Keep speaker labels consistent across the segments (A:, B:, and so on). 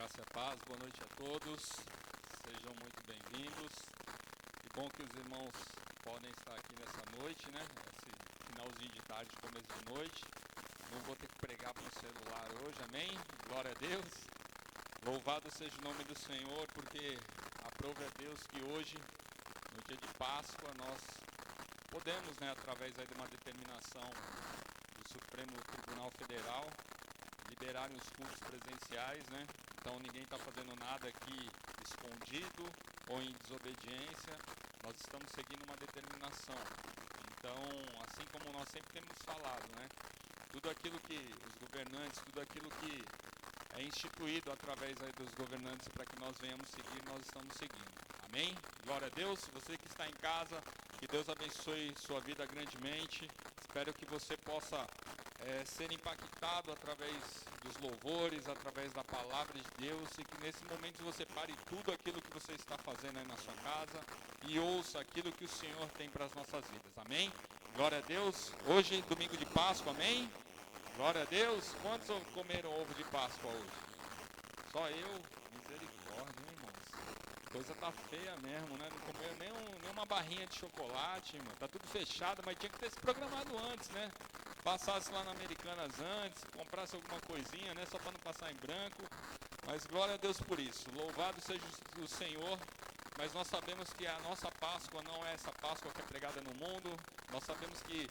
A: Graça e paz, boa noite a todos, sejam muito bem-vindos. Que bom que os irmãos podem estar aqui nessa noite, né? Esse finalzinho de tarde, começo de noite. Não vou ter que pregar para o celular hoje, amém? Glória a Deus. Louvado seja o nome do Senhor, porque aprove a Deus que hoje, no dia de Páscoa, nós podemos, né, através aí de uma determinação do Supremo Tribunal Federal, liberarem os cultos presenciais, né? Então ninguém está fazendo nada aqui escondido ou em desobediência. Nós estamos seguindo uma determinação. Então, assim como nós sempre temos falado, né? Tudo aquilo que os governantes, tudo aquilo que é instituído através aí dos governantes para que nós venhamos seguir, nós estamos seguindo. Amém? Glória a Deus. Você que está em casa, que Deus abençoe sua vida grandemente. Espero que você possa ser impactado através dos louvores, através da palavra de Deus, e que nesse momento você pare tudo aquilo que você está fazendo aí na sua casa e ouça aquilo que o Senhor tem para as nossas vidas. Amém? Glória a Deus. Hoje, domingo de Páscoa, amém? Glória a Deus. Quantos comeram ovo de Páscoa hoje? Só eu? Misericórdia, hein, irmãos? A coisa tá feia mesmo, né? Não comeu nem uma barrinha de chocolate, mano. Tá tudo fechado, mas tinha que ter se programado antes, né? Passasse lá na Americanas antes, comprasse alguma coisinha, né? Só para não passar em branco. Mas glória a Deus por isso. Louvado seja o Senhor. Mas nós sabemos que a nossa Páscoa não é essa Páscoa que é pregada no mundo. Nós sabemos que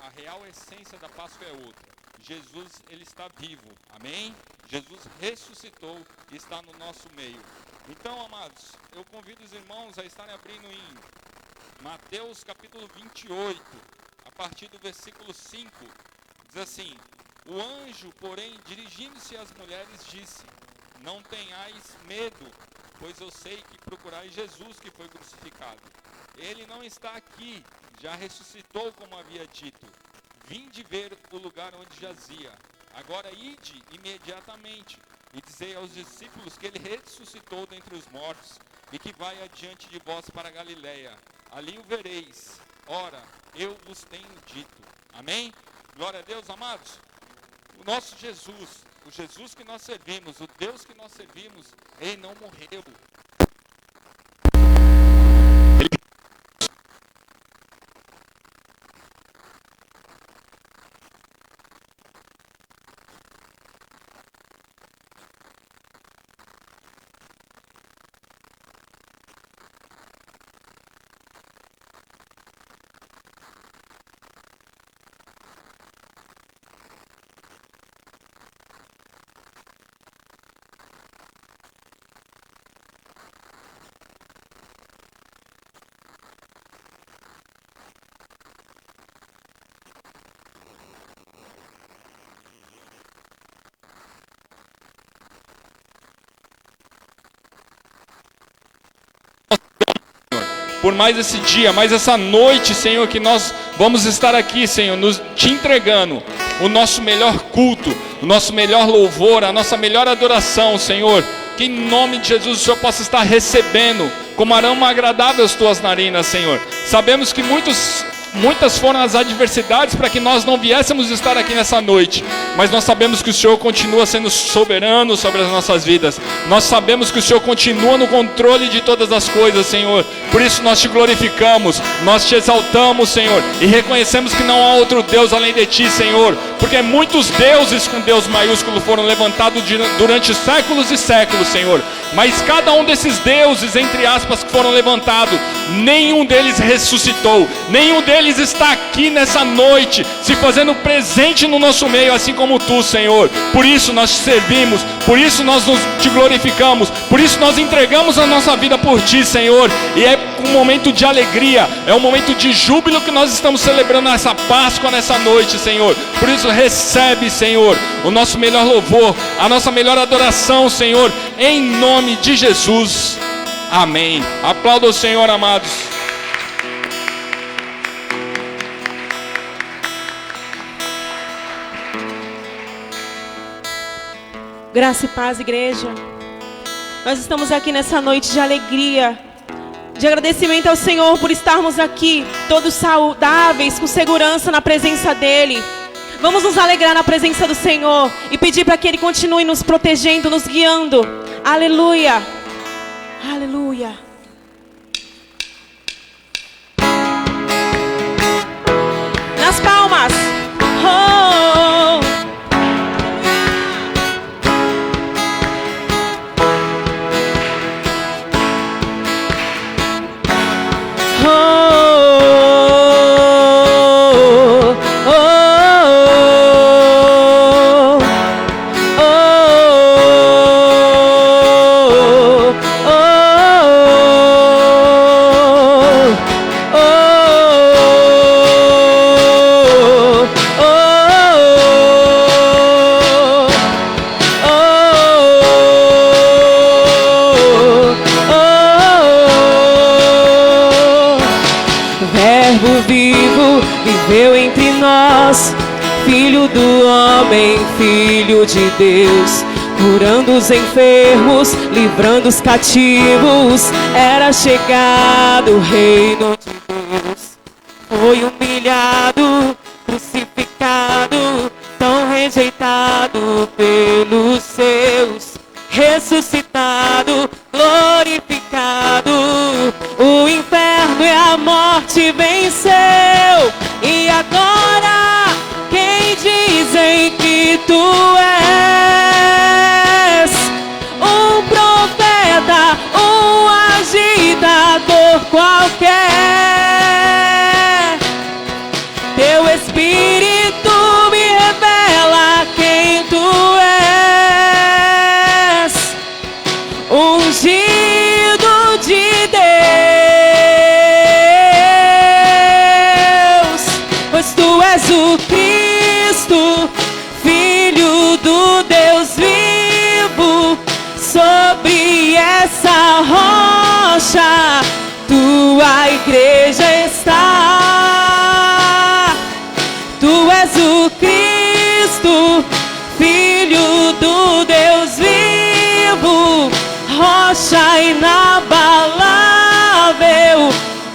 A: a real essência da Páscoa é outra. Jesus, ele está vivo. Amém? Jesus ressuscitou e está no nosso meio. Então, amados, eu convido os irmãos a estarem abrindo em Mateus capítulo 28. A partir do versículo 5, diz assim: o anjo, porém, dirigindo-se às mulheres, disse: não tenhais medo, pois eu sei que procurais Jesus que foi crucificado. Ele não está aqui, já ressuscitou, como havia dito. Vinde ver o lugar onde jazia. Agora ide imediatamente e dizei aos discípulos que ele ressuscitou dentre os mortos e que vai adiante de vós para a Galileia. Ali o vereis. Ora, eu vos tenho dito. Amém? Glória a Deus, amados. O nosso Jesus, o Jesus que nós servimos, o Deus que nós servimos, ele não morreu. Por mais esse dia, mais essa noite, Senhor, que nós vamos estar aqui, Senhor, te entregando o nosso melhor culto, o nosso melhor louvor, a nossa melhor adoração, Senhor. Que em nome de Jesus o Senhor possa estar recebendo como aroma agradável as tuas narinas, Senhor. Sabemos que muitas foram as adversidades para que nós não viéssemos estar aqui nessa noite, mas nós sabemos que o Senhor continua sendo soberano sobre as nossas vidas. Nós sabemos que o Senhor continua no controle de todas as coisas, Senhor. Por isso nós te glorificamos, nós te exaltamos, Senhor, e reconhecemos que não há outro Deus além de ti, Senhor, porque muitos deuses com Deus maiúsculo foram levantados durante séculos e séculos, Senhor, mas cada um desses deuses, entre aspas, que foram levantados, nenhum deles ressuscitou, nenhum deles está aqui nessa noite, se fazendo presente no nosso meio, assim como tu, Senhor. Por isso nós te servimos, por isso nós te glorificamos, por isso nós entregamos a nossa vida por ti, Senhor, e é um momento de alegria, é um momento de júbilo que nós estamos celebrando essa Páscoa nessa noite, Senhor. Por isso recebe, Senhor, o nosso melhor louvor, a nossa melhor adoração, Senhor, em nome de Jesus. Amém. Aplauda o Senhor, amados.
B: Graça e paz, igreja. Nós estamos aqui nessa noite de alegria, de agradecimento ao Senhor por estarmos aqui, todos saudáveis, com segurança na presença dEle. Vamos nos alegrar na presença do Senhor e pedir para que Ele continue nos protegendo, nos guiando. Aleluia. Aleluia. Nas palmas. Oh. Viveu entre nós, Filho do homem, Filho de Deus, curando os enfermos, livrando os cativos. Era chegado o reino de Deus. Foi humilhado, crucificado, tão rejeitado pelos seus, ressuscitado, glorificado. O inferno e a morte venceu. E agora, quem dizem que tu és? Um profeta, um agitador qualquer. Teu Espírito me revela quem tu és. Ungido de Deus, pois tu és o Cristo, Filho do Deus vivo. Sobre essa rocha tua igreja está. Tu és o Cristo, Filho do Deus vivo, rocha inabalável,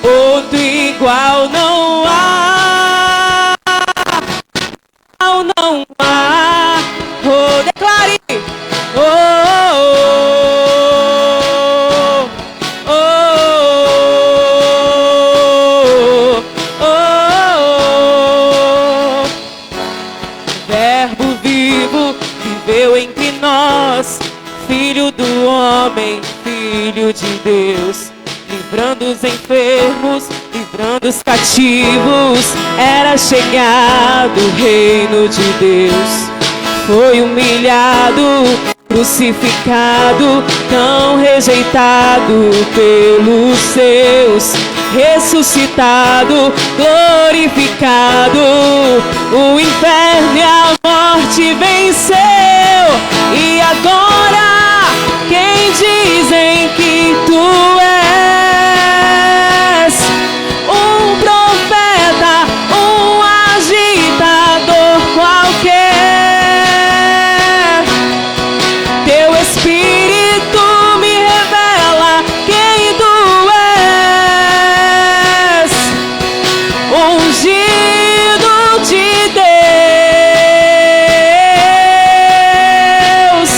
B: outro igual não há. Não há. Oh, declare. Oh, oh, oh, oh, oh. Verbo vivo viveu entre nós, Filho do homem, Filho de Deus, livrando os enfermos, livrando os cativos. Era chegado o reino de Deus. Foi humilhado, crucificado, tão rejeitado pelos seus, ressuscitado, glorificado. O inferno e a morte venceu. E agora, quem dizem que tu és? Um profeta, um agitador qualquer. Teu Espírito me revela quem tu és. Ungido de Deus,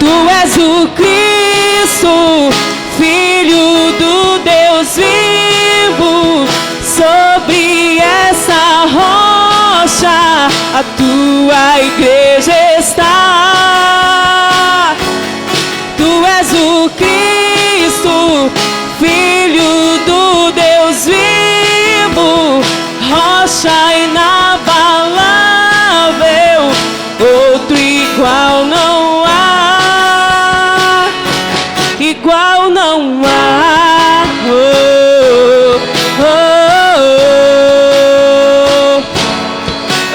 B: tu és o Cristo, Filho do Deus vivo. Sobre essa rocha a tua igreja está. Tu és o Cristo, Filho do Deus vivo, rocha inabalável, outro igual não há. Igual não há. Oh, oh, oh,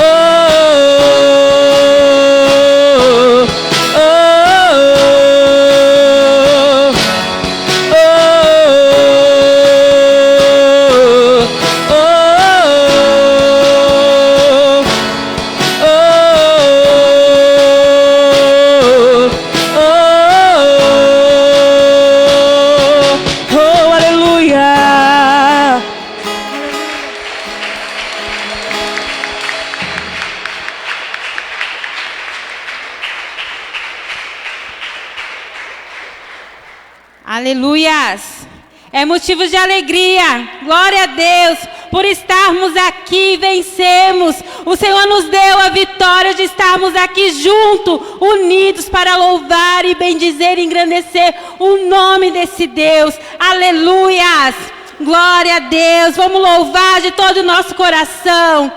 C: Aleluias. É motivo de alegria. Glória a Deus. Por estarmos aqui, vencemos. O Senhor nos deu a vitória de estarmos aqui juntos, unidos para louvar e bendizer e engrandecer o nome desse Deus. Aleluias. Glória a Deus. Vamos louvar de todo o nosso coração.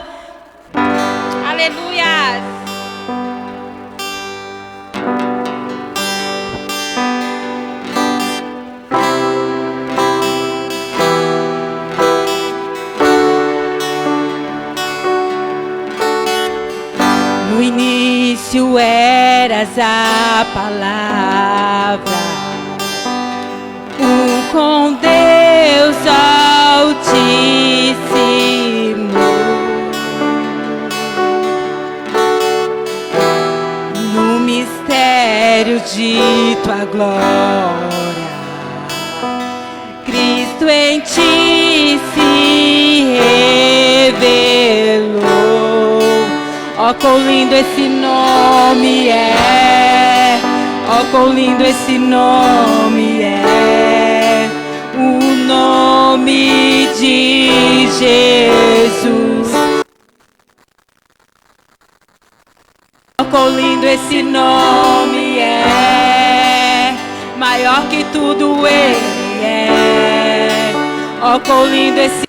C: Aleluias. No início eras a palavra, com Deus Altíssimo. No mistério de tua glória, Cristo em ti se revelou. Ó, quão lindo esse nome é, ó, quão lindo esse nome é, o nome de Jesus. Ó, quão lindo esse nome é, maior que tudo ele é, ó, quão lindo esse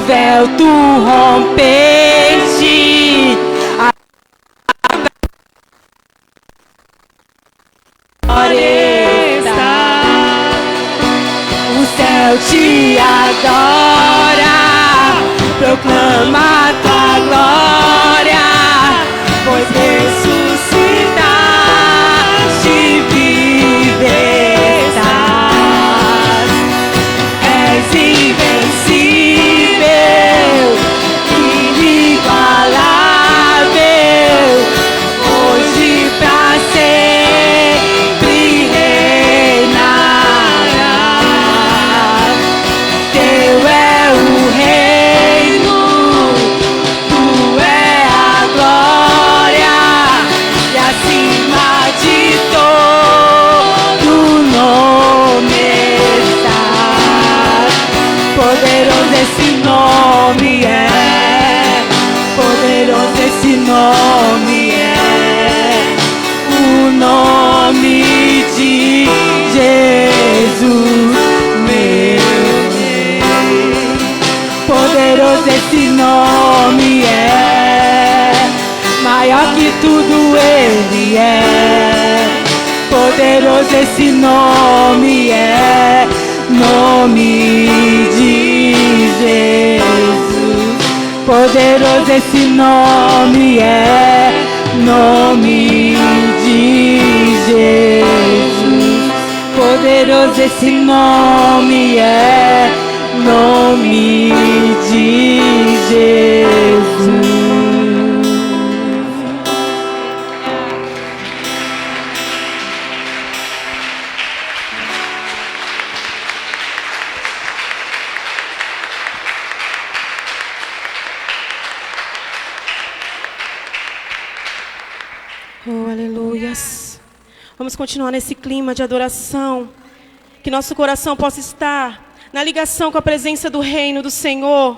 C: véu tu rompeste, a glória está, o céu te adora, proclama tua glória, pois ressuscitaste, vives, és invencível, inigualável, hoje pra sempre reinarás. Teu é o reino, tu é a glória, e acima de todo nome estás. Poderoso esse nome é, poderoso esse nome é, o nome de Jesus, meu Rei. Poderoso esse nome é, maior que tudo ele é. Poderoso esse nome é, nome de Jesus. Poderoso esse nome é, nome de Jesus. Poderoso esse nome é, nome de Jesus.
B: Oh, aleluias. Vamos continuar nesse clima de adoração. Que nosso coração possa estar na ligação com a presença do reino do Senhor.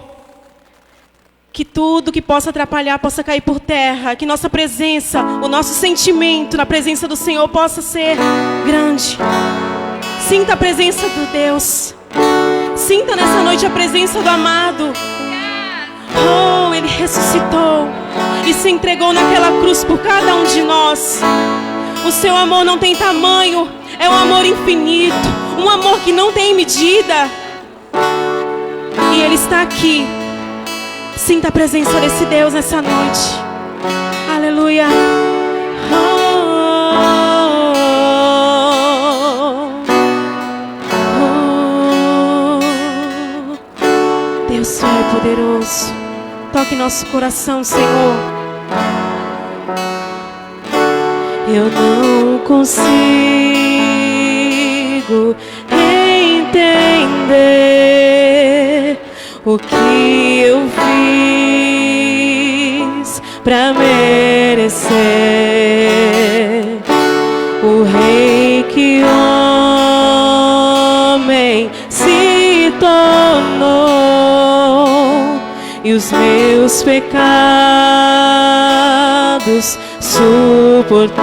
B: Que tudo que possa atrapalhar possa cair por terra. Que nossa presença, o nosso sentimento na presença do Senhor possa ser grande. Sinta a presença do Deus. Sinta nessa noite a presença do amado. Oh, Ele ressuscitou e se entregou naquela cruz por cada um de nós. O seu amor não tem tamanho, é um amor infinito, um amor que não tem medida. E Ele está aqui. Sinta a presença desse Deus nessa noite. Aleluia. Deus é poderoso. Toque nosso coração, Senhor. Eu não consigo entender o que eu fiz pra merecer o rei que homem se tornou e os meus pecados suportou.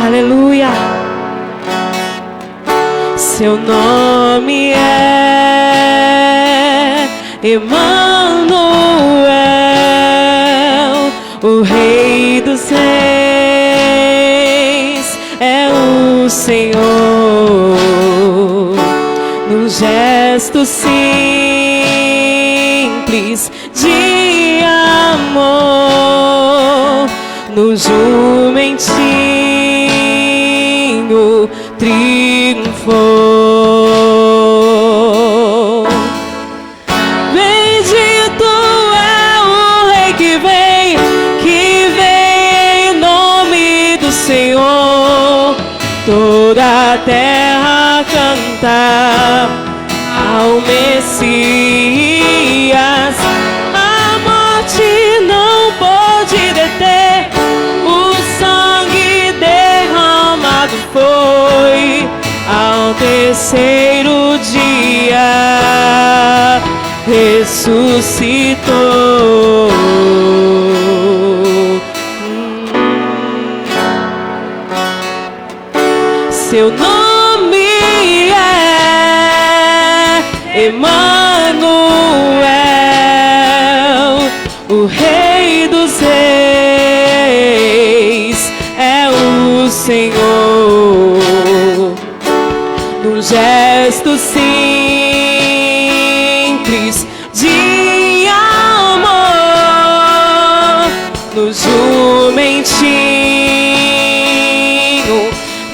B: Aleluia. Seu nome é Emanuel, o Rei dos Reis é o Senhor. Num gesto simples de amor, no jumentinho triunfou. Bendito é o Rei que vem em nome do Senhor. Toda a terra canta ao Messias. A morte não pode deter, o sangue derramado foi. Ao terceiro dia ressuscitou. Seu nome é Emanuel, o Rei dos Reis é o Senhor. Num gesto simples de amor, no jumentinho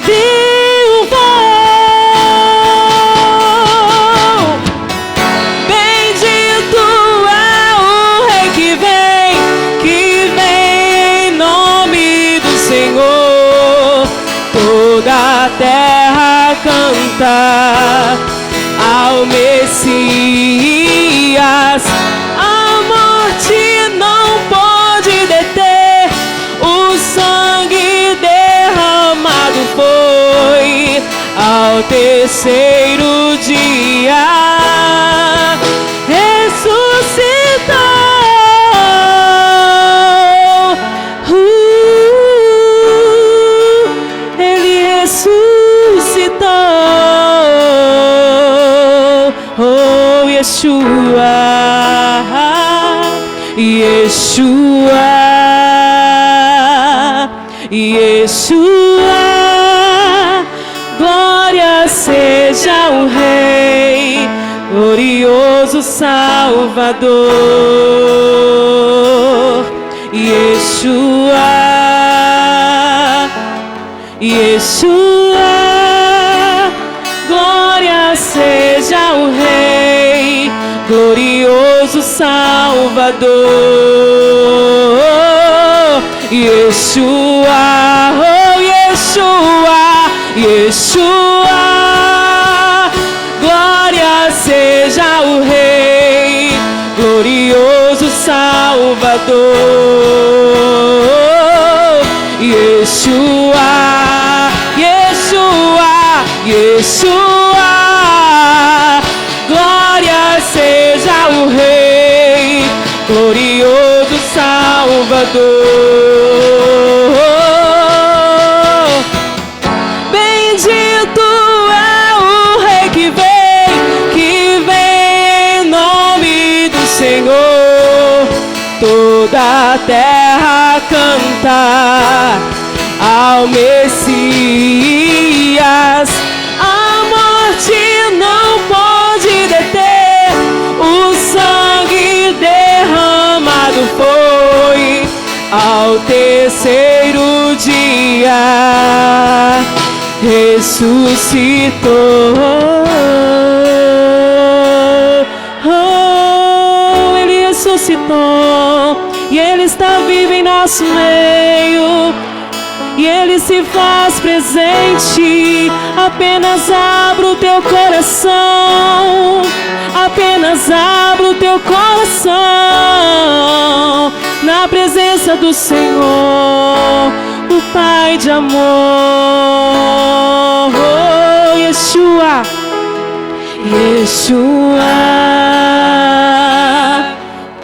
B: triunfou. Bendito é o Rei que vem em nome do Senhor. Toda a terra canta ao Messias. A morte não pode deter, o sangue derramado foi. Ao terceiro dia ressuscitou. Ele ressuscitou. Oh, Yeshua, Yeshua, Yeshua. Glória seja o Rei, glorioso Salvador, Yeshua, Yeshua, glória seja o Rei, glorioso Salvador, Yeshua, oh Yeshua, Yeshua, glória seja o Rei, glorioso Salvador, Yeshua, Yeshua, Yeshua, glória seja o Rei, glorioso Salvador. Bendito é o Rei que vem em nome do Senhor. Toda a terra canta ao Messias. A morte não pode deter, o sangue derramado foi ao terceiro dia, ressuscitou. Oh, Ele ressuscitou e Ele está vivo em nosso meio. E Ele se faz presente. Apenas abra o teu coração, apenas abra o teu coração na presença do Senhor, o Pai de amor. Oh, Yeshua, Yeshua,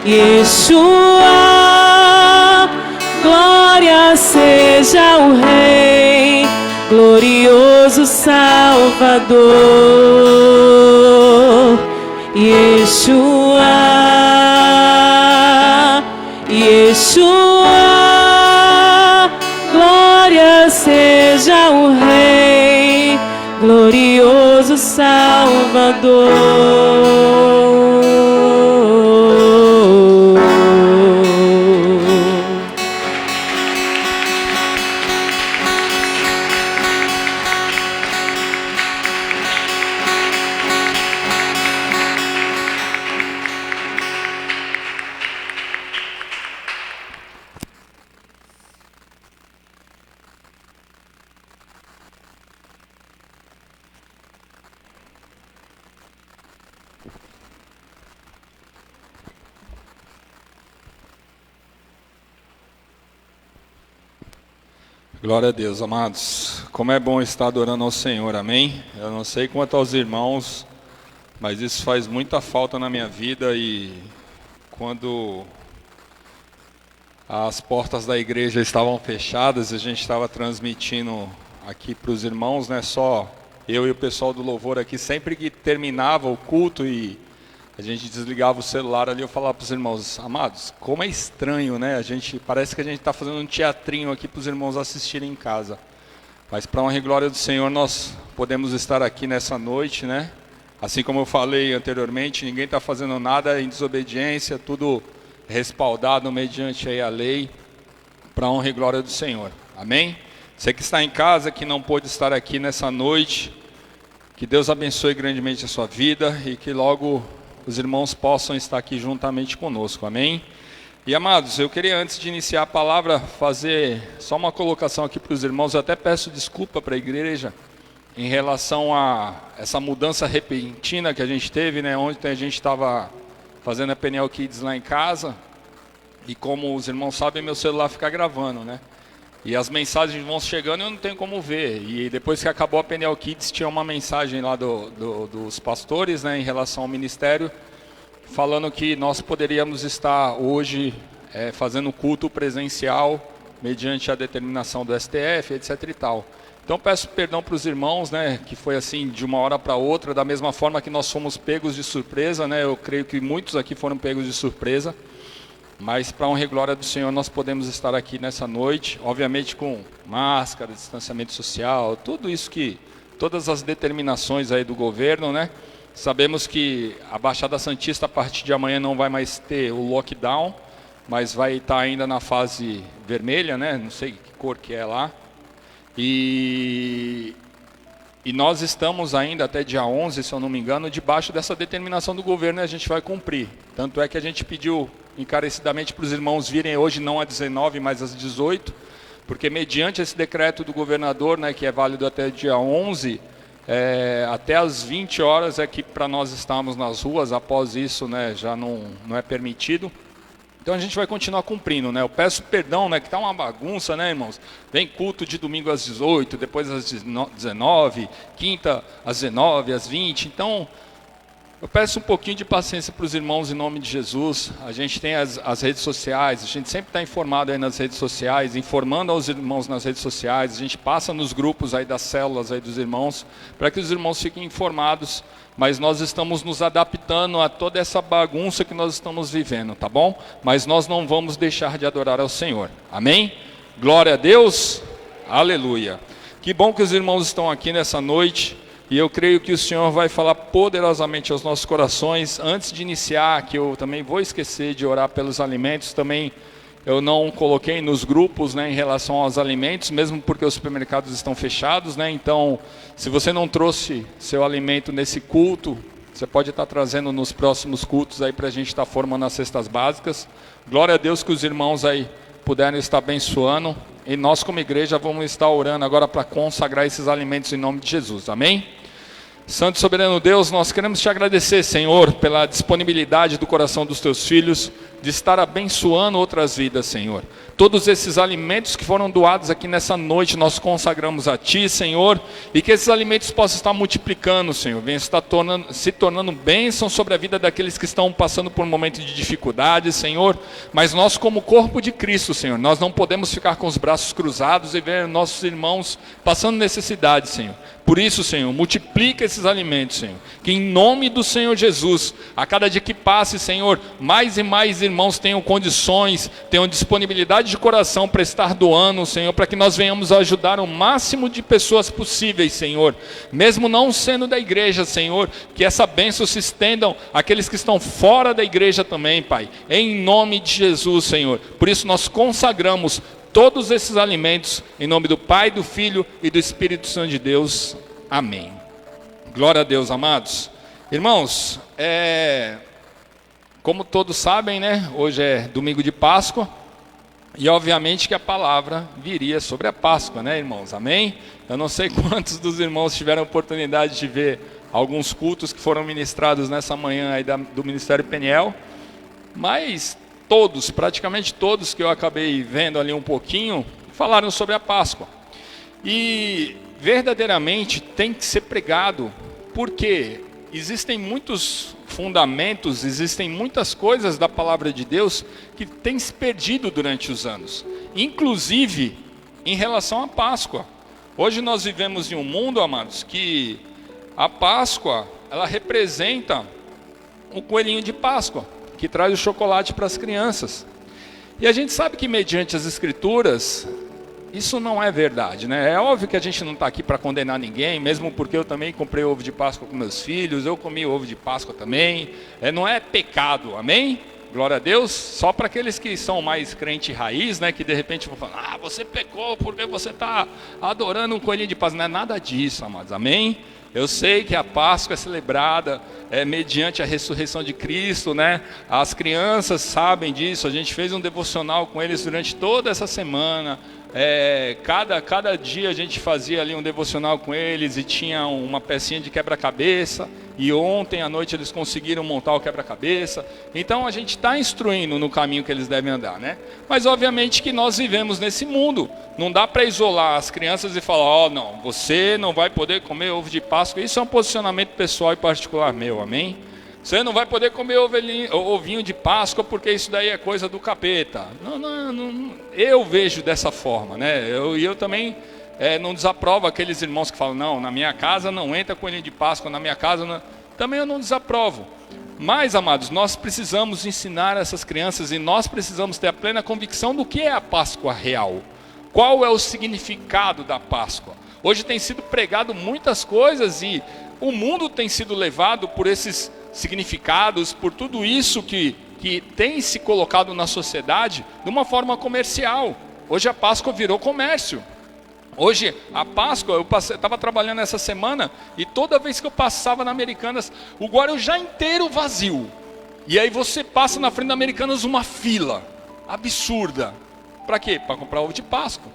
B: Yeshua, glória seja o Rei, glorioso Salvador, Yeshua, Yeshua, glória seja o Rei, glorioso Salvador.
A: Glória a Deus, amados. Como é bom estar adorando ao Senhor, amém? Eu não sei quanto aos irmãos, mas isso faz muita falta na minha vida. E quando as portas da igreja estavam fechadas, a gente estava transmitindo aqui para os irmãos, né? Só eu e o pessoal do louvor aqui. Sempre que terminava o culto e a gente desligava o celular ali, eu falava para os irmãos: amados, como é estranho, né? Parece que a gente está fazendo um teatrinho aqui para os irmãos assistirem em casa. Mas para a honra e glória do Senhor, nós podemos estar aqui nessa noite, né? Assim como eu falei anteriormente, ninguém está fazendo nada em desobediência, tudo respaldado mediante aí a lei, para a honra e glória do Senhor. Amém? Você que está em casa, que não pôde estar aqui nessa noite, que Deus abençoe grandemente a sua vida e que logo os irmãos possam estar aqui juntamente conosco, amém? E amados, eu queria, antes de iniciar a palavra, fazer só uma colocação aqui para os irmãos. Eu até peço desculpa para a igreja em relação a essa mudança repentina que a gente teve, né? Ontem a gente estava fazendo a Peniel Kids lá em casa, e como os irmãos sabem, meu celular fica gravando, né? E as mensagens vão chegando e eu não tenho como ver. E depois que acabou a Peniel Kids, tinha uma mensagem lá dos pastores, né, em relação ao ministério, falando que nós poderíamos estar hoje fazendo culto presencial, mediante a determinação do STF, etc. e tal. Então peço perdão para os irmãos, né, que foi assim de uma hora para outra, da mesma forma que nós fomos pegos de surpresa, né? Eu creio que muitos aqui foram pegos de surpresa. Mas para a honra e glória do Senhor, nós podemos estar aqui nessa noite, obviamente com máscara, distanciamento social, tudo isso todas as determinações aí do governo, né? Sabemos que a Baixada Santista, a partir de amanhã, não vai mais ter o lockdown, mas vai estar ainda na fase vermelha, né? Não sei que cor que é lá. E nós estamos ainda até dia 11, se eu não me engano, debaixo dessa determinação do governo, e a gente vai cumprir. Tanto é que a gente pediu encarecidamente para os irmãos virem hoje não às 19, mas às 18, porque mediante esse decreto do governador, né, que é válido até dia 11, até às 20 horas é que para nós estarmos nas ruas. Após isso, né, já não é permitido. Então a gente vai continuar cumprindo, né? Eu peço perdão, né, que está uma bagunça, né, irmãos? Vem culto de domingo às 18, depois às 19, quinta às 19, às 20. Então, eu peço um pouquinho de paciência para os irmãos em nome de Jesus. A gente tem as redes sociais, a gente sempre está informado aí nas redes sociais, informando aos irmãos nas redes sociais. A gente passa nos grupos aí das células aí dos irmãos, para que os irmãos fiquem informados. Mas nós estamos nos adaptando a toda essa bagunça que nós estamos vivendo, tá bom? Mas nós não vamos deixar de adorar ao Senhor, amém? Glória a Deus, aleluia. Que bom que os irmãos estão aqui nessa noite, e eu creio que o Senhor vai falar poderosamente aos nossos corações. Antes de iniciar, que eu também vou esquecer de orar pelos alimentos, também eu não coloquei nos grupos, né, em relação aos alimentos, mesmo porque os supermercados estão fechados, né? Então, se você não trouxe seu alimento nesse culto, você pode estar trazendo nos próximos cultos aí para a gente estar formando as cestas básicas. Glória a Deus que os irmãos aí puderam estar abençoando, e nós como igreja vamos estar orando agora para consagrar esses alimentos em nome de Jesus, amém? Santo e soberano Deus, nós queremos te agradecer, Senhor, pela disponibilidade do coração dos teus filhos, de estar abençoando outras vidas, Senhor. Todos esses alimentos que foram doados aqui nessa noite, nós consagramos a Ti, Senhor, e que esses alimentos possam estar multiplicando, Senhor, venham estar se tornando bênção sobre a vida daqueles que estão passando por um momento de dificuldade, Senhor. Mas nós, como corpo de Cristo, Senhor, nós não podemos ficar com os braços cruzados e ver nossos irmãos passando necessidade, Senhor. Por isso, Senhor, multiplica esses alimentos, Senhor, que em nome do Senhor Jesus, a cada dia que passe, Senhor, mais e mais irmãos tenham condições, tenham disponibilidade de coração para estar doando, Senhor, para que nós venhamos a ajudar o máximo de pessoas possíveis, Senhor, mesmo não sendo da igreja, Senhor, que essa bênção se estendam àqueles que estão fora da igreja também, Pai, em nome de Jesus, Senhor. Por isso nós consagramos todos esses alimentos em nome do Pai, do Filho e do Espírito Santo de Deus, amém. Glória a Deus, amados. Irmãos, como todos sabem, né, hoje é domingo de Páscoa, e obviamente que a palavra viria sobre a Páscoa, né, irmãos, amém? Eu não sei quantos dos irmãos tiveram a oportunidade de ver alguns cultos que foram ministrados nessa manhã aí do Ministério Peniel, mas todos, praticamente todos que eu acabei vendo ali um pouquinho, falaram sobre a Páscoa. E verdadeiramente tem que ser pregado, porque existem muitos fundamentos, existem muitas coisas da palavra de Deus que têm se perdido durante os anos, inclusive em relação à Páscoa. Hoje nós vivemos em um mundo, amados, que a Páscoa, ela representa o coelhinho de Páscoa, que traz o chocolate para as crianças. E a gente sabe que mediante as Escrituras, isso não é verdade, né? É óbvio que a gente não está aqui para condenar ninguém, mesmo porque eu também comprei ovo de Páscoa com meus filhos, eu comi ovo de Páscoa também. Não é pecado, amém? Glória a Deus. Só para aqueles que são mais crente raiz, né? Que de repente vão falar, você pecou porque você está adorando um coelhinho de Páscoa. Não é nada disso, amados, amém? Eu sei que a Páscoa é celebrada mediante a ressurreição de Cristo, né? As crianças sabem disso, a gente fez um devocional com eles durante toda essa semana. Cada dia a gente fazia ali um devocional com eles e tinha uma pecinha de quebra-cabeça. E ontem à noite eles conseguiram montar o quebra-cabeça. Então a gente está instruindo no caminho que eles devem andar, né? Mas obviamente que nós vivemos nesse mundo. Não dá para isolar as crianças e falar, não, você não vai poder comer ovo de Páscoa. Isso é um posicionamento pessoal e particular meu, amém? Você não vai poder comer ovinho de Páscoa porque isso daí é coisa do capeta. Não, eu vejo dessa forma, né? Eu também não desaprovo aqueles irmãos que falam, não, na minha casa não entra coelhinho de Páscoa, na minha casa não... Também eu não desaprovo. Mas, amados, nós precisamos ensinar essas crianças e nós precisamos ter a plena convicção do que é a Páscoa real. Qual é o significado da Páscoa? Hoje tem sido pregado muitas coisas e o mundo tem sido levado por esses significados, por tudo isso que tem se colocado na sociedade de uma forma comercial. Hoje a Páscoa virou comércio. Hoje a Páscoa, eu estava trabalhando essa semana e toda vez que eu passava na Americanas, o Guarujá inteiro vazio. E aí você passa na frente da Americanas uma fila absurda. Para quê? Para comprar ovo de Páscoa.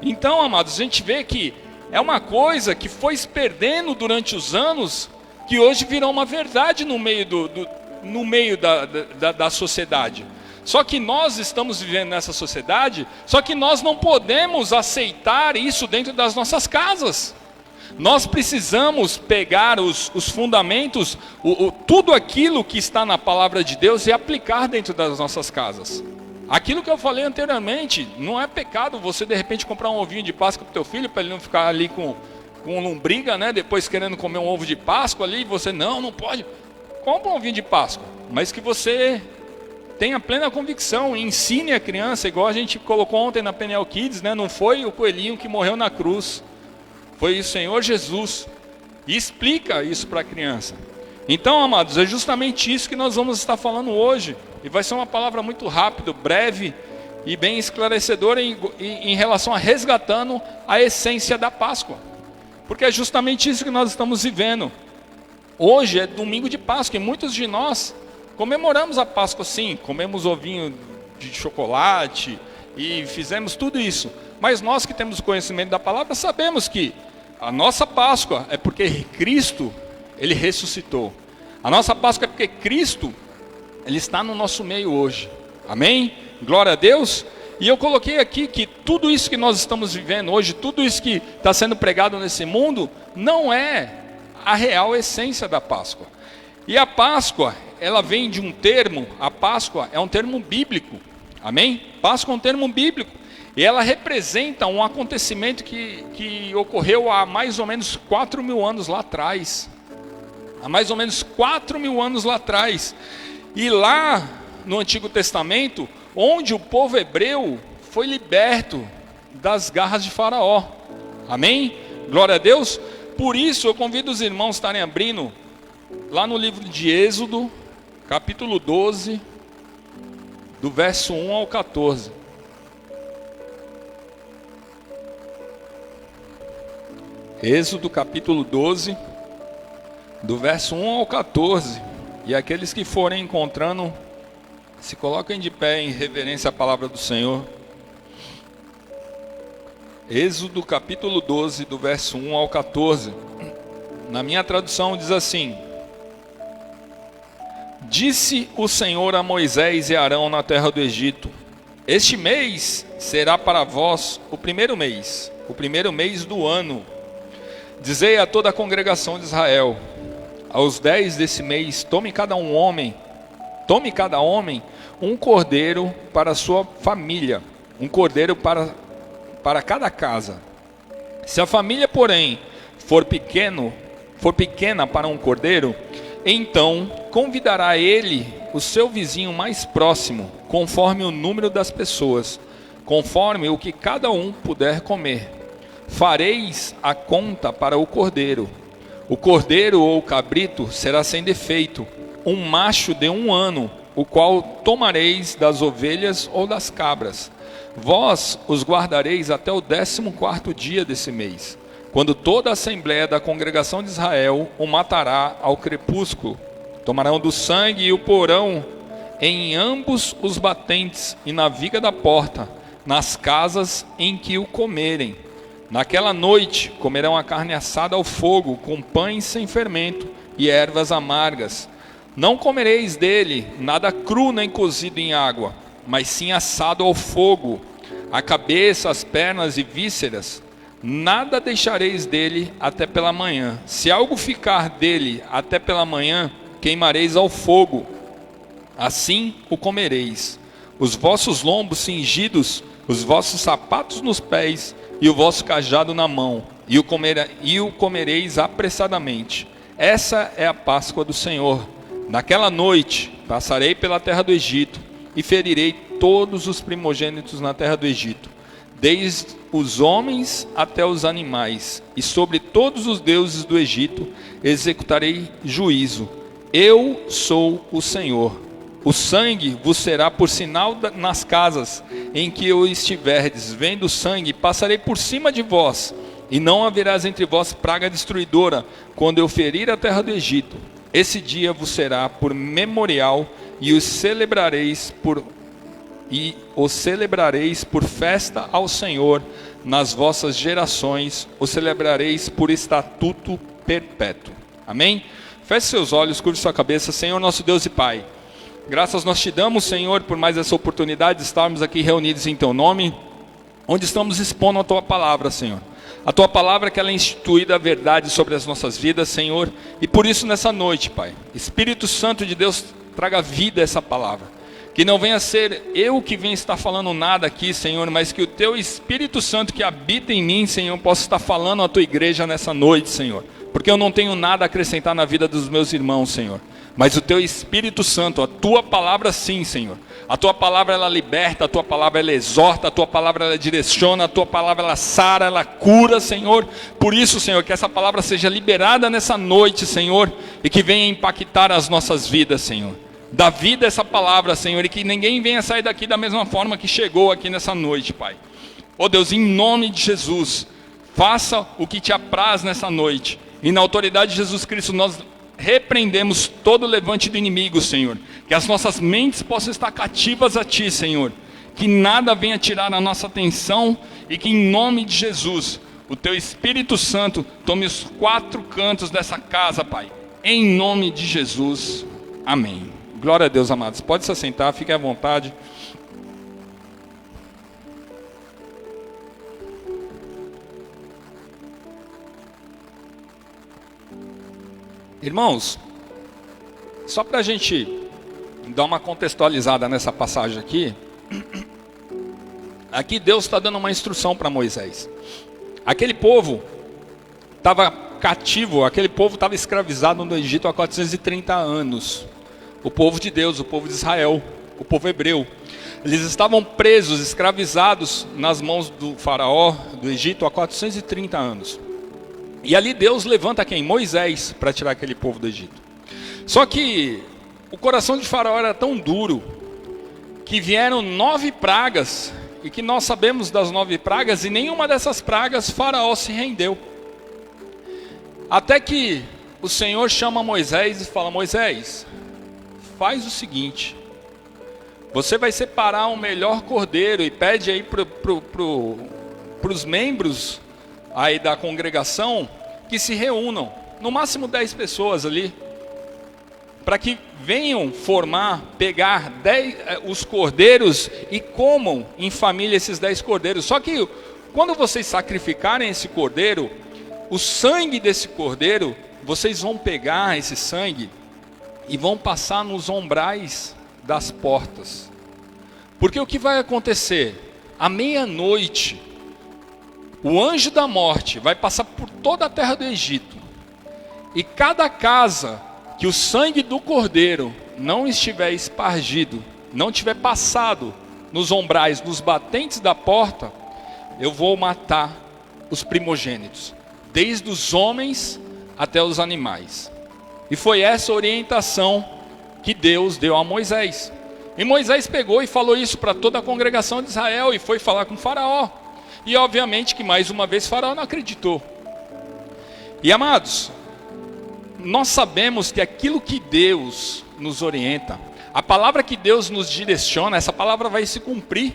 A: Então, amados, a gente vê que é uma coisa que foi se perdendo durante os anos, que hoje virou uma verdade no meio da sociedade. Só que nós estamos vivendo nessa sociedade, só que nós não podemos aceitar isso dentro das nossas casas. Nós precisamos pegar os fundamentos, tudo aquilo que está na palavra de Deus e aplicar dentro das nossas casas. Aquilo que eu falei anteriormente, não é pecado você de repente comprar um ovinho de Páscoa para o teu filho, para ele não ficar ali com lombriga, né? Depois querendo comer um ovo de Páscoa ali, você não pode. Compra um ovinho de Páscoa, mas que você tenha plena convicção e ensine a criança, igual a gente colocou ontem na Peniel Kids, né? Não foi o coelhinho que morreu na cruz, foi o Senhor Jesus. E explica isso para a criança. Então, amados, é justamente isso que nós vamos estar falando hoje. E vai ser uma palavra muito rápida, breve e bem esclarecedora em relação a resgatando a essência da Páscoa. Porque é justamente isso que nós estamos vivendo. Hoje é domingo de Páscoa e muitos de nós comemoramos a Páscoa sim, comemos ovinho de chocolate e fizemos tudo isso. Mas nós que temos o conhecimento da palavra sabemos que a nossa Páscoa é porque Cristo, Ele ressuscitou. A nossa Páscoa é porque Cristo, Ele está no nosso meio hoje. Amém? Glória a Deus. E eu coloquei aqui que tudo isso que nós estamos vivendo hoje, tudo isso que está sendo pregado nesse mundo, não é a real essência da Páscoa. E a Páscoa, ela vem de um termo, a Páscoa é um termo bíblico. Amém? Páscoa é um termo bíblico. E ela representa um acontecimento que ocorreu há mais ou menos 4.000 anos lá atrás. Há mais ou menos 4.000 anos lá atrás. E lá no Antigo Testamento, onde o povo hebreu foi liberto das garras de Faraó. Amém? Glória a Deus. Por isso eu convido os irmãos a estarem abrindo lá no livro de Êxodo, capítulo 12, do verso 1 ao 14. Êxodo capítulo 12, do verso 1 ao 14. E aqueles que forem encontrando, se coloquem de pé em reverência à palavra do Senhor. Êxodo capítulo 12, do verso 1 ao 14. Na minha tradução diz assim: Disse o Senhor a Moisés e Arão na terra do Egito: Este mês será para vós o primeiro mês do ano. Dizei a toda a congregação de Israel: aos 10 desse mês, tome cada homem um cordeiro para a sua família, um cordeiro para cada casa. Se a família, porém, for pequena para um cordeiro, então convidará ele o seu vizinho mais próximo, conforme o número das pessoas, conforme o que cada um puder comer. Fareis a conta para o cordeiro. O cordeiro ou o cabrito será sem defeito, um macho de 1 ano, o qual tomareis das ovelhas ou das cabras. Vós os guardareis até o 14º dia desse mês, quando toda a assembléia da congregação de Israel o matará ao crepúsculo. Tomarão do sangue e o porão em ambos os batentes e na viga da porta, nas casas em que o comerem. Naquela noite comerão a carne assada ao fogo, com pães sem fermento e ervas amargas. Não comereis dele nada cru nem cozido em água, mas sim assado ao fogo, a cabeça, as pernas e vísceras. Nada deixareis dele até pela manhã. Se algo ficar dele até pela manhã, queimareis ao fogo. Assim o comereis. Os vossos lombos cingidos, os vossos sapatos nos pés e o vosso cajado na mão, e o comereis apressadamente. Essa é a Páscoa do Senhor. Naquela noite passarei pela terra do Egito e ferirei todos os primogênitos na terra do Egito, desde os homens até os animais, e sobre todos os deuses do Egito executarei juízo. Eu sou o Senhor. O sangue vos será por sinal nas casas em que eu estiverdes. Vendo o sangue, passarei por cima de vós, e não haverás entre vós praga destruidora, quando eu ferir a terra do Egito. Esse dia vos será por memorial, e o celebrareis por festa ao Senhor nas vossas gerações, o celebrareis por estatuto perpétuo. Amém? Feche seus olhos, curve sua cabeça. Senhor nosso Deus e Pai, graças nós te damos, Senhor, por mais essa oportunidade de estarmos aqui reunidos em Teu nome, onde estamos expondo a Tua palavra, Senhor. A Tua palavra que ela é instituída a verdade sobre as nossas vidas, Senhor. E por isso nessa noite, Pai, Espírito Santo de Deus, traga vida a essa palavra. Que não venha ser eu que venha estar falando nada aqui, Senhor, mas que o Teu Espírito Santo que habita em mim, Senhor, possa estar falando à Tua igreja nessa noite, Senhor. Porque eu não tenho nada a acrescentar na vida dos meus irmãos, Senhor. Mas o Teu Espírito Santo, a Tua palavra sim, Senhor. A Tua palavra ela liberta, a Tua palavra ela exorta, a Tua palavra ela direciona, a Tua palavra ela sara, ela cura, Senhor. Por isso, Senhor, que essa palavra seja liberada nessa noite, Senhor, e que venha impactar as nossas vidas, Senhor. Dá vida a essa palavra, Senhor, e que ninguém venha sair daqui da mesma forma que chegou aqui nessa noite, Pai. Ó Deus, em nome de Jesus, faça o que te apraz nessa noite. E na autoridade de Jesus Cristo nós repreendemos todo o levante do inimigo, Senhor. Que as nossas mentes possam estar cativas a Ti, Senhor. Que nada venha tirar a nossa atenção e que em nome de Jesus, o Teu Espírito Santo tome os 4 cantos dessa casa, Pai. Em nome de Jesus, amém. Glória a Deus, amados. Pode se assentar, fique à vontade. Irmãos, só para a gente dar uma contextualizada nessa passagem aqui, aqui Deus está dando uma instrução para Moisés. Aquele povo estava cativo, aquele povo estava escravizado no Egito há 430 anos. O povo de Deus, o povo de Israel, o povo hebreu. Eles estavam presos, escravizados nas mãos do faraó do Egito há 430 anos. E ali Deus levanta quem? Moisés, para tirar aquele povo do Egito. Só que o coração de faraó era tão duro, que vieram 9 pragas, e que nós sabemos das 9 pragas, e nenhuma dessas pragas faraó se rendeu. Até que o Senhor chama Moisés e fala: Moisés, faz o seguinte, você vai separar o melhor cordeiro e pede aí para os membros aí da congregação que se reúnam, no máximo 10 pessoas ali, para que venham pegar 10, os cordeiros e comam em família esses 10 cordeiros. Só que quando vocês sacrificarem esse cordeiro, o sangue desse cordeiro, vocês vão pegar esse sangue e vão passar nos umbrais das portas. Porque o que vai acontecer? À meia-noite, o anjo da morte vai passar por toda a terra do Egito. E cada casa que o sangue do cordeiro não estiver espargido, não tiver passado nos umbrais, nos batentes da porta, eu vou matar os primogênitos, desde os homens até os animais. E foi essa orientação que Deus deu a Moisés. E Moisés pegou e falou isso para toda a congregação de Israel e foi falar com o faraó. E obviamente que mais uma vez faraó não acreditou. E amados, nós sabemos que aquilo que Deus nos orienta, a palavra que Deus nos direciona, essa palavra vai se cumprir.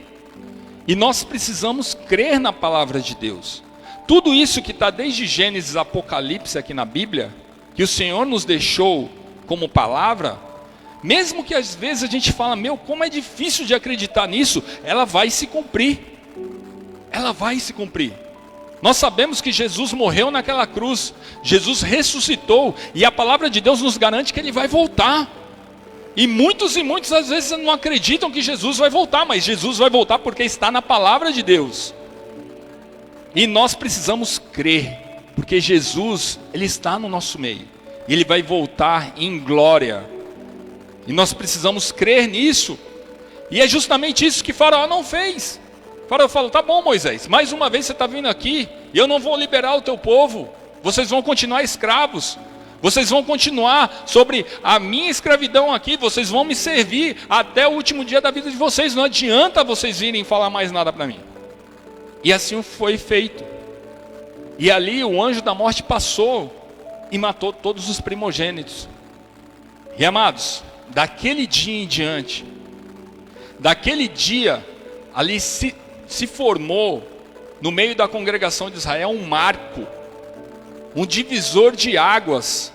A: E nós precisamos crer na palavra de Deus. Tudo isso que está desde Gênesis a Apocalipse aqui na Bíblia, que o Senhor nos deixou como palavra, mesmo que às vezes a gente fala, como é difícil de acreditar nisso, ela vai se cumprir. Ela vai se cumprir. Nós sabemos que Jesus morreu naquela cruz, Jesus ressuscitou, e a palavra de Deus nos garante que Ele vai voltar. E muitos às vezes não acreditam que Jesus vai voltar, mas Jesus vai voltar porque está na palavra de Deus. E nós precisamos crer, porque Jesus, Ele está no nosso meio, e Ele vai voltar em glória. E nós precisamos crer nisso. E é justamente isso que Faraó não fez. O faraó falou: tá bom, Moisés, mais uma vez você está vindo aqui, e eu não vou liberar o teu povo, vocês vão continuar escravos, vocês vão continuar sobre a minha escravidão aqui, vocês vão me servir até o último dia da vida de vocês, não adianta vocês virem falar mais nada para mim. E assim foi feito. E ali o anjo da morte passou e matou todos os primogênitos. E amados, daquele dia em diante, daquele dia, ali se formou no meio da congregação de Israel um marco, um divisor de águas.